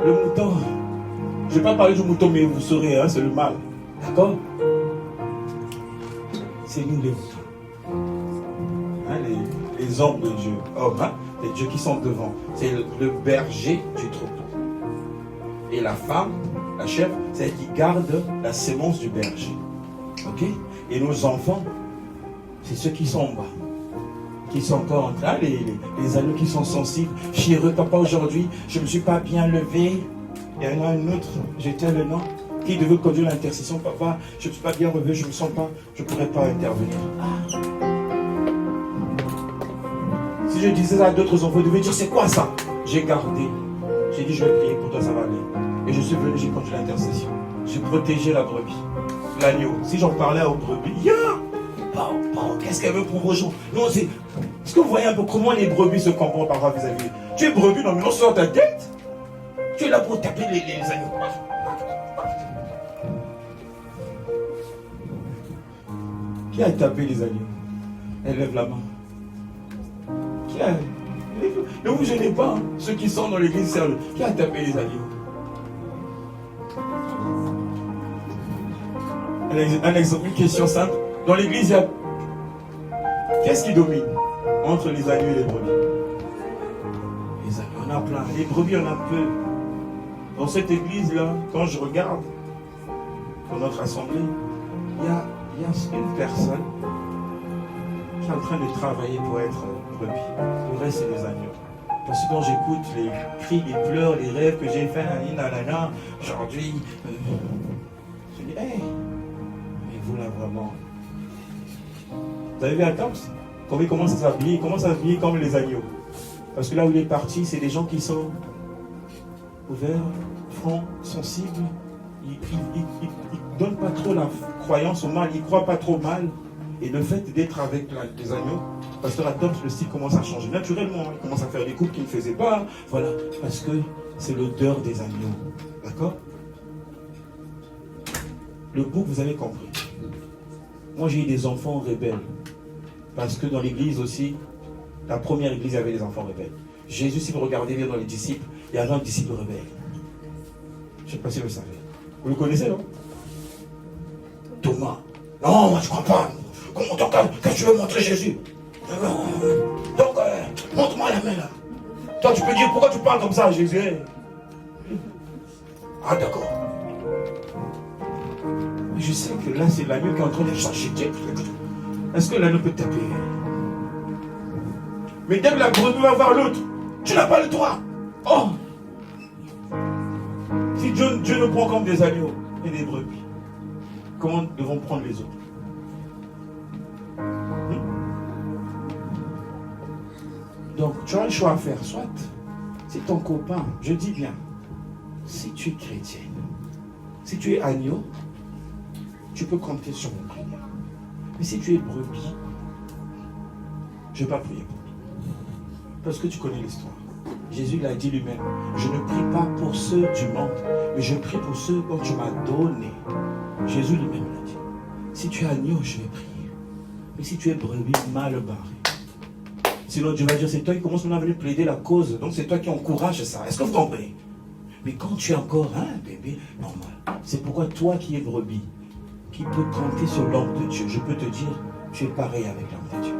Speaker 1: Le mouton, je ne vais pas parler du mouton, mais vous saurez, hein, c'est le mâle. D'accord? C'est nous les moutons. Hein, les hommes de Dieu, hommes, hein, les dieux qui sont devant. C'est le berger du troupeau. Et la femme, la chèvre, c'est elle qui garde la sémence du berger. Ok? Et nos enfants, c'est ceux qui sont en bas. Qui sont encore en train, les agneaux qui sont sensibles. Chérie, papa, aujourd'hui, je ne me suis pas bien levé. Il y en a un autre, j'étais le nom, qui devait conduire l'intercession. Papa, je ne me suis pas bien levé, je ne me sens pas, je ne pourrais pas intervenir. Ah. Si je disais ça à d'autres enfants, ils devaient dire, c'est quoi ça? J'ai gardé. J'ai dit, je vais prier pour toi, ça va aller. Et je suis venu, j'ai conduit l'intercession. J'ai protégé la brebis, l'agneau. Si j'en parlais aux brebis, qu'est-ce qu'elle veut prouver aux gens? Non, c'est... Est-ce que vous voyez un peu comment les brebis se comportent parfois vis-à-vis? Tu es brebis, non, mais non, sur ta tête. Tu es là pour taper les agneaux. Qui a tapé les agneaux? Elle lève la main. Qui a... Ne vous gênez pas, hein. Ceux qui sont dans l'église servent. Qui a tapé les agneaux? Un exemple, une question simple. Dans l'église, il y a... Qu'est-ce qui domine entre les agneaux et les brebis? Les agneaux, on a plein. Les brebis, on a peu. Dans cette église-là, quand je regarde, dans notre assemblée, il y a une personne qui est en train de travailler pour être brebis. Le reste, c'est les agneaux. Parce que quand j'écoute les cris, les pleurs, les rêves que j'ai faits, aujourd'hui, je dis, hey, mais vous là, vraiment... Vous avez vu Adams? Quand il commence à s'habiller, il commence à s'habiller comme les agneaux. Parce que là où il est parti, c'est des gens qui sont ouverts, francs, sensibles. Ils ne donnent pas trop la croyance au mal, ils ne croient pas trop mal. Et le fait d'être avec les agneaux, Pasteur Adams, le style commence à changer naturellement. Il commence à faire des coupes qu'il ne faisait pas. Voilà, parce que c'est l'odeur des agneaux. D'accord? Le bouc, vous avez compris. Moi, j'ai eu des enfants rebelles. Parce que dans l'église aussi, la première église avait des enfants rebelles. Jésus, si vous regardez bien dans les disciples, il y avait un disciple rebelle. Je ne sais pas si vous le savez. Vous le connaissez, non? Thomas. Non, moi je ne crois pas. Comment quand tu veux montrer Jésus? Donc, montre-moi la main là. Toi, tu peux dire pourquoi tu parles comme ça à Jésus? Ah, d'accord. Je sais que là, c'est l'agneau qui est en train de chercher. Est-ce que l'agneau peut taper? Mais dès que la brebis va voir l'autre, tu n'as pas le droit. Oh! Si Dieu nous prend comme des agneaux et des brebis, comment devons prendre les autres? Donc, tu as un choix à faire. Soit, si ton copain, je dis bien, si tu es chrétienne, si tu es agneau, tu peux compter sur mon prière. Mais si tu es brebis, je ne vais pas prier pour toi. Parce que tu connais l'histoire. Jésus l'a dit lui-même, je ne prie pas pour ceux du monde, mais je prie pour ceux dont tu m'as donné. Jésus lui-même l'a dit. Si tu es agneau, je vais prier. Mais si tu es brebis, mal barré. Sinon Dieu va dire, c'est toi qui commence maintenant à venir plaider la cause. Donc c'est toi qui encourage ça. Est-ce que vous comprenez? Mais quand tu es encore un bébé normal, c'est pourquoi toi qui es brebis, qui peut compter sur l'homme de Dieu, je peux te dire, tu es pareil avec l'homme de Dieu.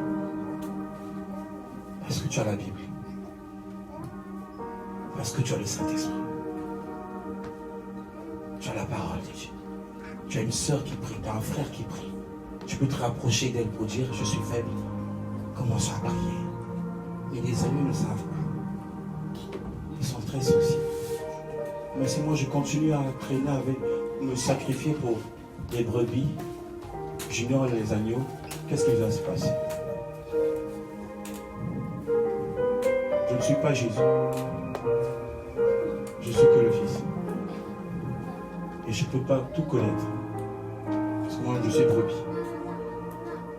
Speaker 1: Parce que tu as la Bible. Parce que tu as le Saint-Esprit. Tu as la parole de Dieu. Tu as une sœur qui prie, tu as un frère qui prie. Tu peux te rapprocher d'elle pour dire, je suis faible. Commence à prier. Mais les amis ne savent pas. Ils sont très soucieux. Mais si moi je continue à traîner avec, me sacrifier pour les brebis, j'ignore les agneaux, qu'est-ce qui va se passer? Je ne suis pas Jésus. Je suis que le Fils. Et je ne peux pas tout connaître. Parce que moi, je suis brebis.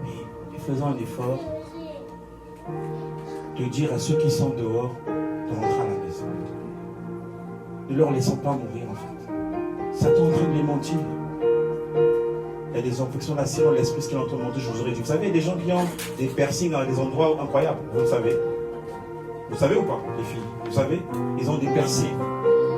Speaker 1: Mais faisons un effort de dire à ceux qui sont dehors de rentrer à la maison. Ne leur laissons pas mourir, en fait. Satan est en train de les mentir. Il y a des infections là, sinon l'esprit, ce qu'il est en train de mentir, je vous aurais dit. Vous savez, il y a des gens qui ont des piercings dans des endroits incroyables. Vous le savez. Vous savez ou pas, les filles? Vous savez? Ils ont des piercings.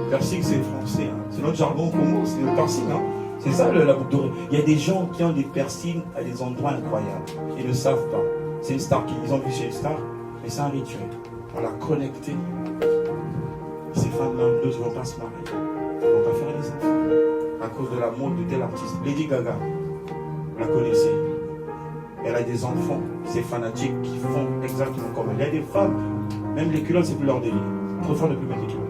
Speaker 1: Le piercing, c'est français. Hein. C'est notre jargon Congo, c'est le piercing. Hein. C'est ça la boucle d'oreille. Il y a des gens qui ont des piercings à des endroits incroyables. Ils ne savent pas. C'est une star qu'ils ont vu chez une star, mais c'est un rituel. On l'a connecté. Ces femmes-là, ne vont pas se marier. Elles ne vont pas faire des enfants. À cause de la mode de tel artiste. Lady Gaga, vous la connaissez. Elle a des enfants, ces fanatiques qui font exactement comme elle. Il y a des femmes, même les culottes, c'est plus leur délire. Trop fort de plus mettre des culottes.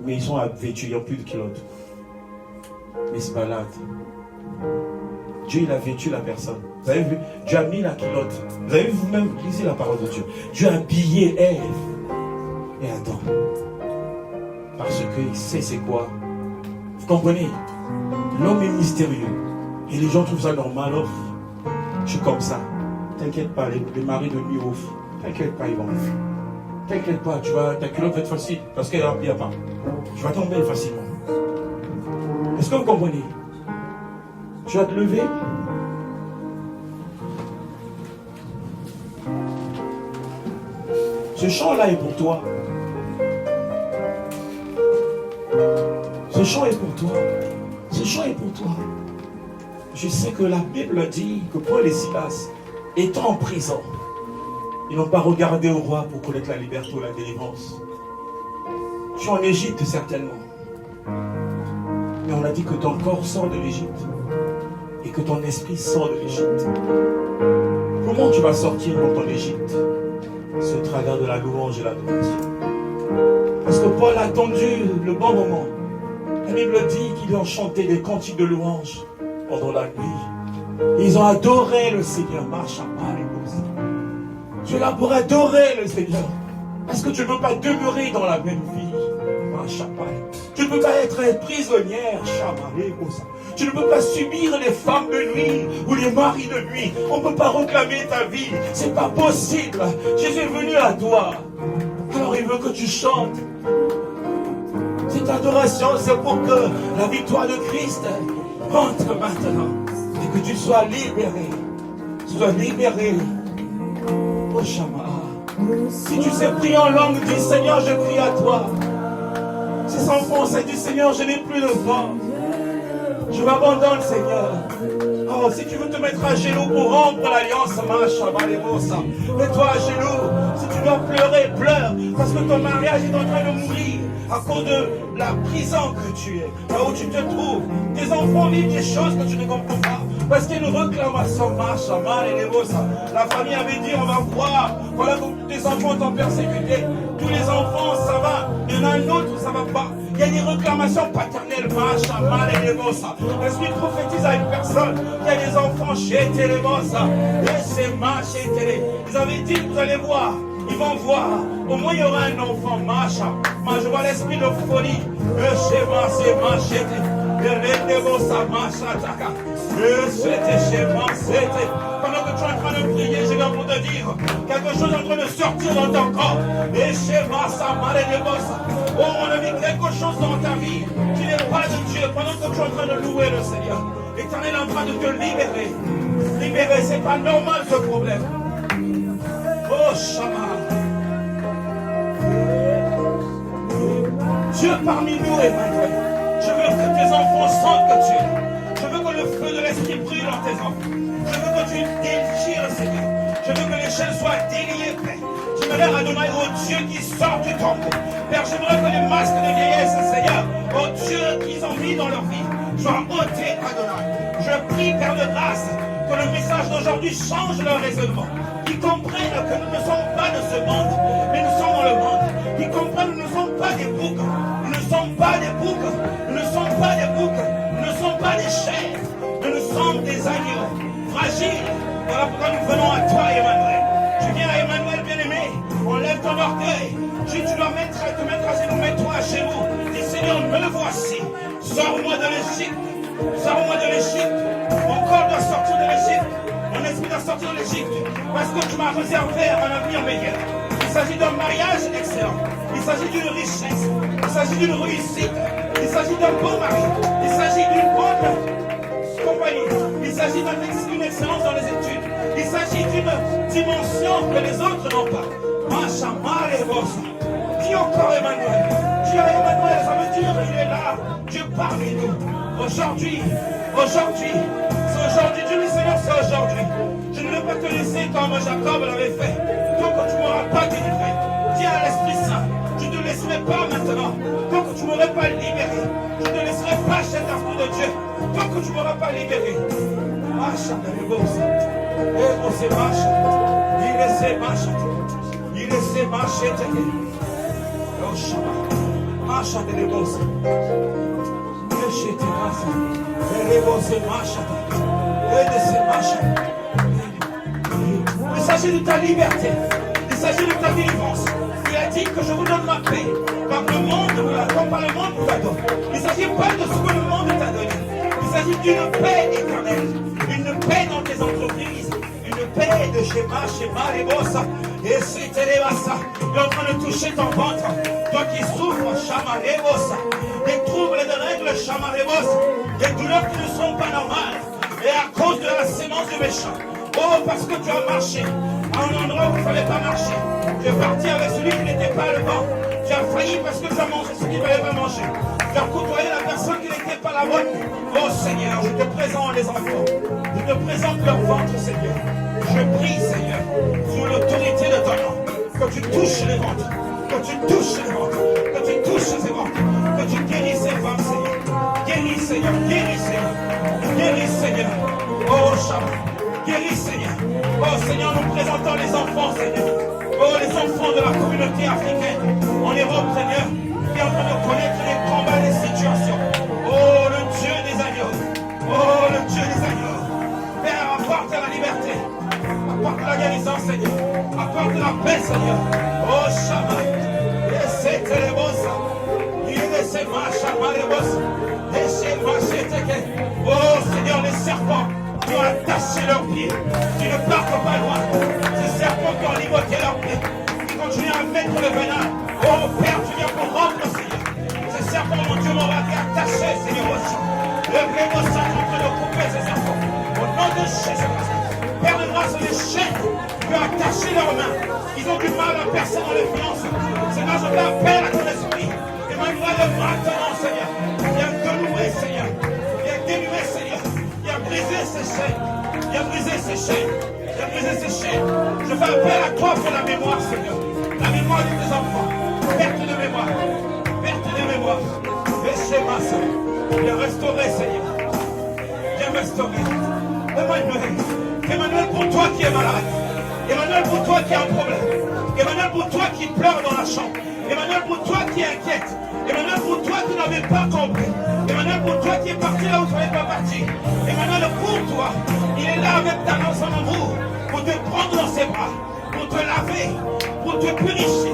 Speaker 1: Mais ils sont vêtus, il n'y a plus de culottes. Mais ils se baladent. Dieu, il a vêtu la personne. Vous avez vu? Dieu a mis la culotte. Vous avez vu vous-même, lisez la parole de Dieu. Dieu a habillé Ève et Adam. Parce qu'il sait c'est quoi. Vous comprenez? L'homme est mystérieux. Et les gens trouvent ça normal. Oh, je suis comme ça. T'inquiète pas, les maris de nuit ouf. T'inquiète pas, ils vont. T'inquiète pas, ta culotte va être facile. Parce qu'elle n'y a pas. Tu vas tomber facilement. Est-ce que vous comprenez? Tu vas te lever. Ce chant-là est pour toi. Ce chant est pour toi. Ce chant est pour toi. Je sais que la Bible dit que Paul et Silas, étant en prison, ils n'ont pas regardé au roi pour connaître la liberté ou la délivrance. Tu es en Égypte certainement. Mais on a dit que ton corps sort de l'Égypte et que ton esprit sort de l'Égypte. Comment tu vas sortir dans ton Égypte? Ce travers de la louange et l'adoration. Parce que Paul a attendu le bon moment. La Bible dit qu'ils ont chanté des cantiques de louange pendant la nuit. Ils ont adoré le Seigneur. Tu es là pour adorer le Seigneur. Parce que tu ne peux pas demeurer dans la même vie. Tu ne peux pas être prisonnière. Tu ne peux pas subir les femmes de nuit ou les maris de nuit. On ne peut pas réclamer ta vie. C'est pas possible. Jésus est venu à toi. Alors il veut que tu chantes. Cette adoration, c'est pour que la victoire de Christ rentre maintenant. Et que tu sois libéré. Tu sois libéré. Oh Shama. Si tu sais prier en langue, dis Seigneur, je prie à toi. Si sans français, dis Seigneur, je n'ai plus de force. Je m'abandonne, Seigneur. Oh, si tu veux te mettre à genoux pour rompre l'alliance, mets-toi à genoux. Si tu dois pleurer, pleure. Parce que ton mariage est en train de mourir à cause de la prison que tu es, là où tu te trouves. Tes enfants vivent des choses que tu ne comprends pas. Parce qu'il y a une réclamation, la famille avait dit, on va voir. Voilà que tes enfants t'ont persécuté. Tous les enfants, ça va. Il y en a un autre, ça va pas. Il y a des réclamations paternelles. L'esprit prophétise à une personne qui a des enfants chez Télémosa. Et c'est chez Télé. Ils avaient dit, vous allez voir. Ils vont voir. Au moins, il y aura un enfant. Moi, je vois l'esprit de folie. Pendant que tu es en train de prier, je viens pour te dire quelque chose est en train de sortir dans ton corps. Oh, on a mis quelque chose dans ta vie qui n'est pas de Dieu. Pendant que tu es en train de louer le Seigneur, l'Éternel est en train de te libérer. Libérer, c'est pas normal ce problème. Oh, Shama. Dieu parmi nous, Emmanuel. Je veux que tes enfants sentent que tu es là. Je veux que le feu de l'esprit brûle dans tes enfants. Je veux que tu déchires, Seigneur. Je veux que les chaînes soient déliées, Père. J'aimerais Adonai, oh Dieu qui sort du temple. Père, j'aimerais que les masques de vieillesse, Seigneur, oh Dieu qu'ils ont mis dans leur vie, soient ôtés, Adonai. Je prie, Père de grâce, que le message d'aujourd'hui change leur raisonnement. Qu'ils comprennent que nous ne sommes pas de ce monde, mais nous sommes dans le monde. Qu'ils comprennent que nous ne sommes pas des boucs. Nous ne sommes pas des boucs. Nous ne sommes pas des boucs. Nous ne sommes pas des chairs. Nous sommes des agneaux fragiles. Voilà pourquoi nous venons à toi, Emmanuel. Tu viens à Emmanuel, bien-aimé. Enlève ton orgueil. Tu dois te mettre à genoux, mets-toi à genoux. Dis, Seigneur, me voici. Sors-moi de l'Égypte. Sors-moi de l'Égypte. Mon corps doit sortir de l'Égypte. Mon esprit doit sortir de l'Égypte. Parce que tu m'as réservé un avenir meilleur. Il s'agit d'un mariage excellent. Il s'agit d'une richesse. Il s'agit d'une réussite. Il s'agit d'un bon mari. Il s'agit d'une bonne compagnie. Il s'agit d'une excellence dans les études. Il s'agit d'une dimension que les autres n'ont pas. Dis encore Emmanuel. Dis à Emmanuel, ça veut dire il est là. Dieu parmi nous. Aujourd'hui. C'est aujourd'hui. Dieu le Seigneur, c'est aujourd'hui. Je ne vais pas te laisser comme Jacob l'avait fait. Tant que tu ne m'auras pas délivré. Dis à l'Esprit Saint, je ne te laisserai pas maintenant. Tant que tu ne m'auras pas libéré. Je ne te laisserai pas chez l'Esprit de Dieu. Tant que tu ne m'auras pas libéré. Marche, il s'agit de ta liberté. Il s'agit de ta délivrance. Il a dit que je vous donne ma paix. Comme le monde vous la donne. Il ne s'agit pas de ce que le monde t'a donné. Il s'agit d'une paix éternelle. Une paix dans tes entreprises. Une paix de Shema, les bossa. Et c'était les bassa. Il est en train de toucher ton ventre. Toi qui souffres, Shama, les bossa. Des troubles de règles, Shama, les bossa. Des douleurs qui ne sont pas normales. Et à cause de la sémence du méchant. Oh, parce que tu as marché à un endroit où il ne fallait pas marcher. Tu es parti avec celui qui n'était pas le bon. Tu as failli parce que tu as mangé ce qu'il ne fallait pas manger. Tu as côtoyé la personne qui n'était pas la bonne. Oh Seigneur, je te présente les enfants. Je te présente leur ventre, Seigneur. Je prie, Seigneur, sous l'autorité de ton nom, que tu touches les ventres. Que tu touches les ventres. Que tu touches ces ventres. Que tu guéris ces femmes, Seigneur. Guéris, Seigneur. Guéris, Seigneur. Guéris, Seigneur. Oh, Shabbat. Guéris, Seigneur. Oh, Seigneur, nous présentons les enfants, Seigneur. Oh, les enfants de la communauté africaine. En Europe, Seigneur, qui est en train de connaître les combats, les situations. Oh, le Dieu des agneaux. Oh, le Dieu des agneaux. Père, apporte la liberté. Apporte la guérison, Seigneur. Apporte la paix, Seigneur. Oh, Shabbat. Et c'est les bossa. Il est ces machins, les bossa. Et ces machins, oh, Seigneur, les serpents qui ont attaché leurs pieds, qui ne partent pas loin. Ces serpents qui ont ligoté leurs pieds, qui continuent à mettre le venin. Oh Père, tu viens pour rendre, Seigneur. Ces serpents, mon Dieu, m'ont été attachés, Seigneur. Le vrai mot est en train de couper ces serpents. Au nom de Jésus. Père de grâce, les chaînes qui ont attaché leurs mains. Ils ont du mal à percer dans les finances. Seigneur, je t'appelle à ton esprit. Emmanuel, maintenant, Seigneur. Viens dénouer, Seigneur. Viens dénouer, Seigneur. Briser ces chaînes, il a brisé ces chaînes, il a brisé ces chaînes. Je fais appel à toi pour la mémoire, Seigneur. La mémoire de tes enfants. Perte de mémoire. Perte de mémoire. Laissez ma soeur. Viens restaurer, Seigneur. Viens restaurer. Emmanuel pour toi qui es malade. Emmanuel pour toi qui a un problème. Emmanuel pour toi qui pleure dans la chambre. Emmanuel pour toi qui est inquiète. Emmanuel, pour toi qui n'avais pas compris. Emmanuel, pour toi qui est parti là où tu n'avais pas parti. Emmanuel, pour toi, il est là avec ta main son amour pour te prendre dans ses bras, pour te laver, pour te purifier,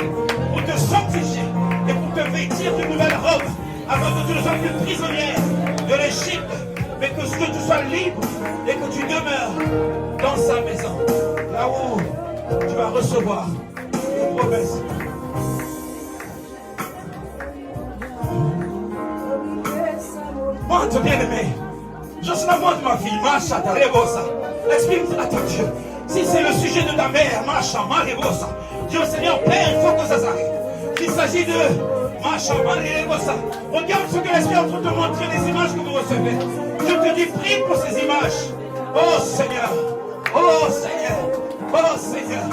Speaker 1: pour te sanctifier et pour te vêtir d'une nouvelle robe afin que tu ne sois plus prisonnière de l'Égypte, mais que tu sois libre et que tu demeures dans sa maison, là où tu vas recevoir les promesses. Moi, te bien-aimé, je suis l'amour de ma fille, Macha, Tarebosa. Exprime à ton Dieu. Si c'est le sujet de ta mère, Macha, Marebosa, Dieu Seigneur, Père, il faut que ça s'arrête. Qu'il s'agit de Macha, Marebosa. Regarde ce que l'Esprit est en train de te montrer, les images que vous recevez. Je te dis, prie pour ces images. Oh Seigneur, oh Seigneur, oh Seigneur.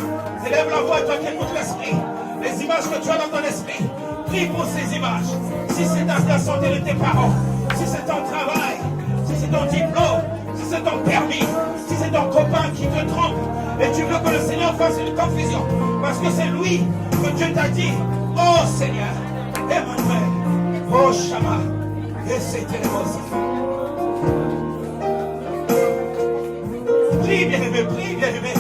Speaker 1: Élève la voix, toi qui écoutes l'Esprit. Les images que tu as dans ton esprit, prie pour ces images. Si c'est ta santé de tes parents, si c'est ton travail, si c'est ton diplôme, si c'est ton permis, si c'est ton copain qui te trompe, et tu veux que le Seigneur fasse une confusion, parce que c'est lui que Dieu t'a dit, oh Seigneur, Emmanuel, oh Shama, et c'était aussi. Prie bien-aimé, prie bien-aimé.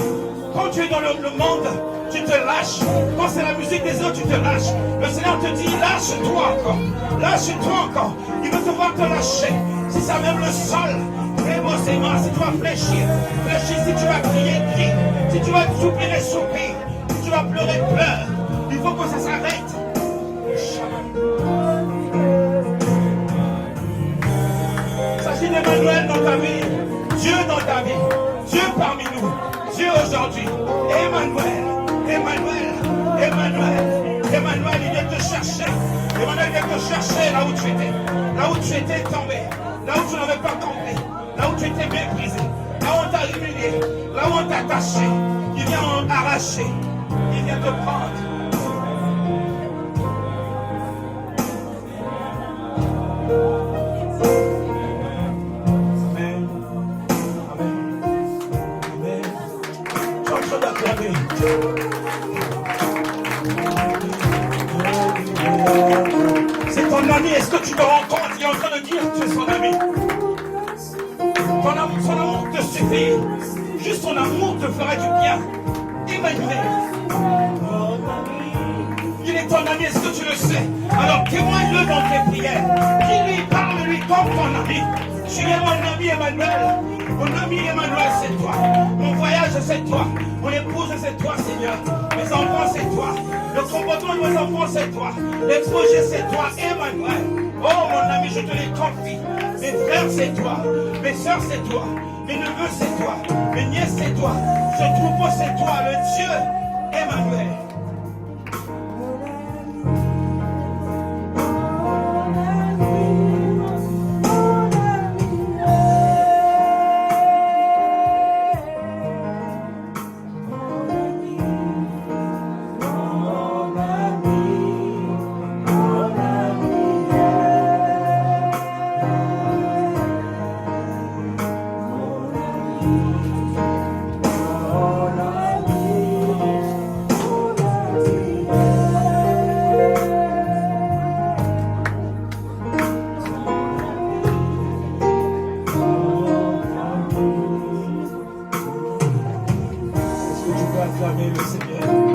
Speaker 1: Quand tu es dans le monde, tu te lâches. Quand c'est la musique des autres, tu te lâches. Le Seigneur te dit, lâche-toi encore. Lâche-toi encore. Il veut te voir te lâcher. Si c'est même le sol, si tu vas fléchir, fléchis. Si tu vas crier, crie. Si tu vas soupirer, soupire. Si tu vas pleurer, pleure. Il faut que ça s'arrête. Il s'agit d'Emmanuel dans ta vie. Dieu dans ta vie. Dieu parmi nous. Dieu aujourd'hui. Emmanuel. Emmanuel, Emmanuel, Emmanuel, il vient te chercher. Emmanuel vient te chercher là où tu étais. Là où tu étais tombé. Là où tu n'avais pas compris. Là où tu étais méprisé. Là où on t'a humilié. Là où on t'a attaché. Il vient arracher. Il vient te prendre. Amen. Amen. Amen. Tu es en train d'acclamer. C'est ton ami, est-ce que tu te rends compte? Il est en train de dire que tu es son ami. Son amour te suffit. Juste son amour te fera du bien. Emmanuel. Il est ton ami, est-ce que tu le sais? Alors témoigne-le dans tes prières. Dis-lui, parle-lui comme ton ami. Tu es mon ami Emmanuel. Mon ami Emmanuel, c'est toi. Mon voyage, c'est toi. Mon épouse, c'est toi, Seigneur. Mes enfants, c'est toi. Le comportement de mes enfants, c'est toi. Les projets, c'est toi, Emmanuel. Oh, mon ami, je te les confie. Mes frères, c'est toi. Mes soeurs, c'est toi. Mes neveux, c'est toi. Mes nièces, c'est toi. Ce troupeau, c'est toi, le Dieu Emmanuel. Acclamer le Seigneur.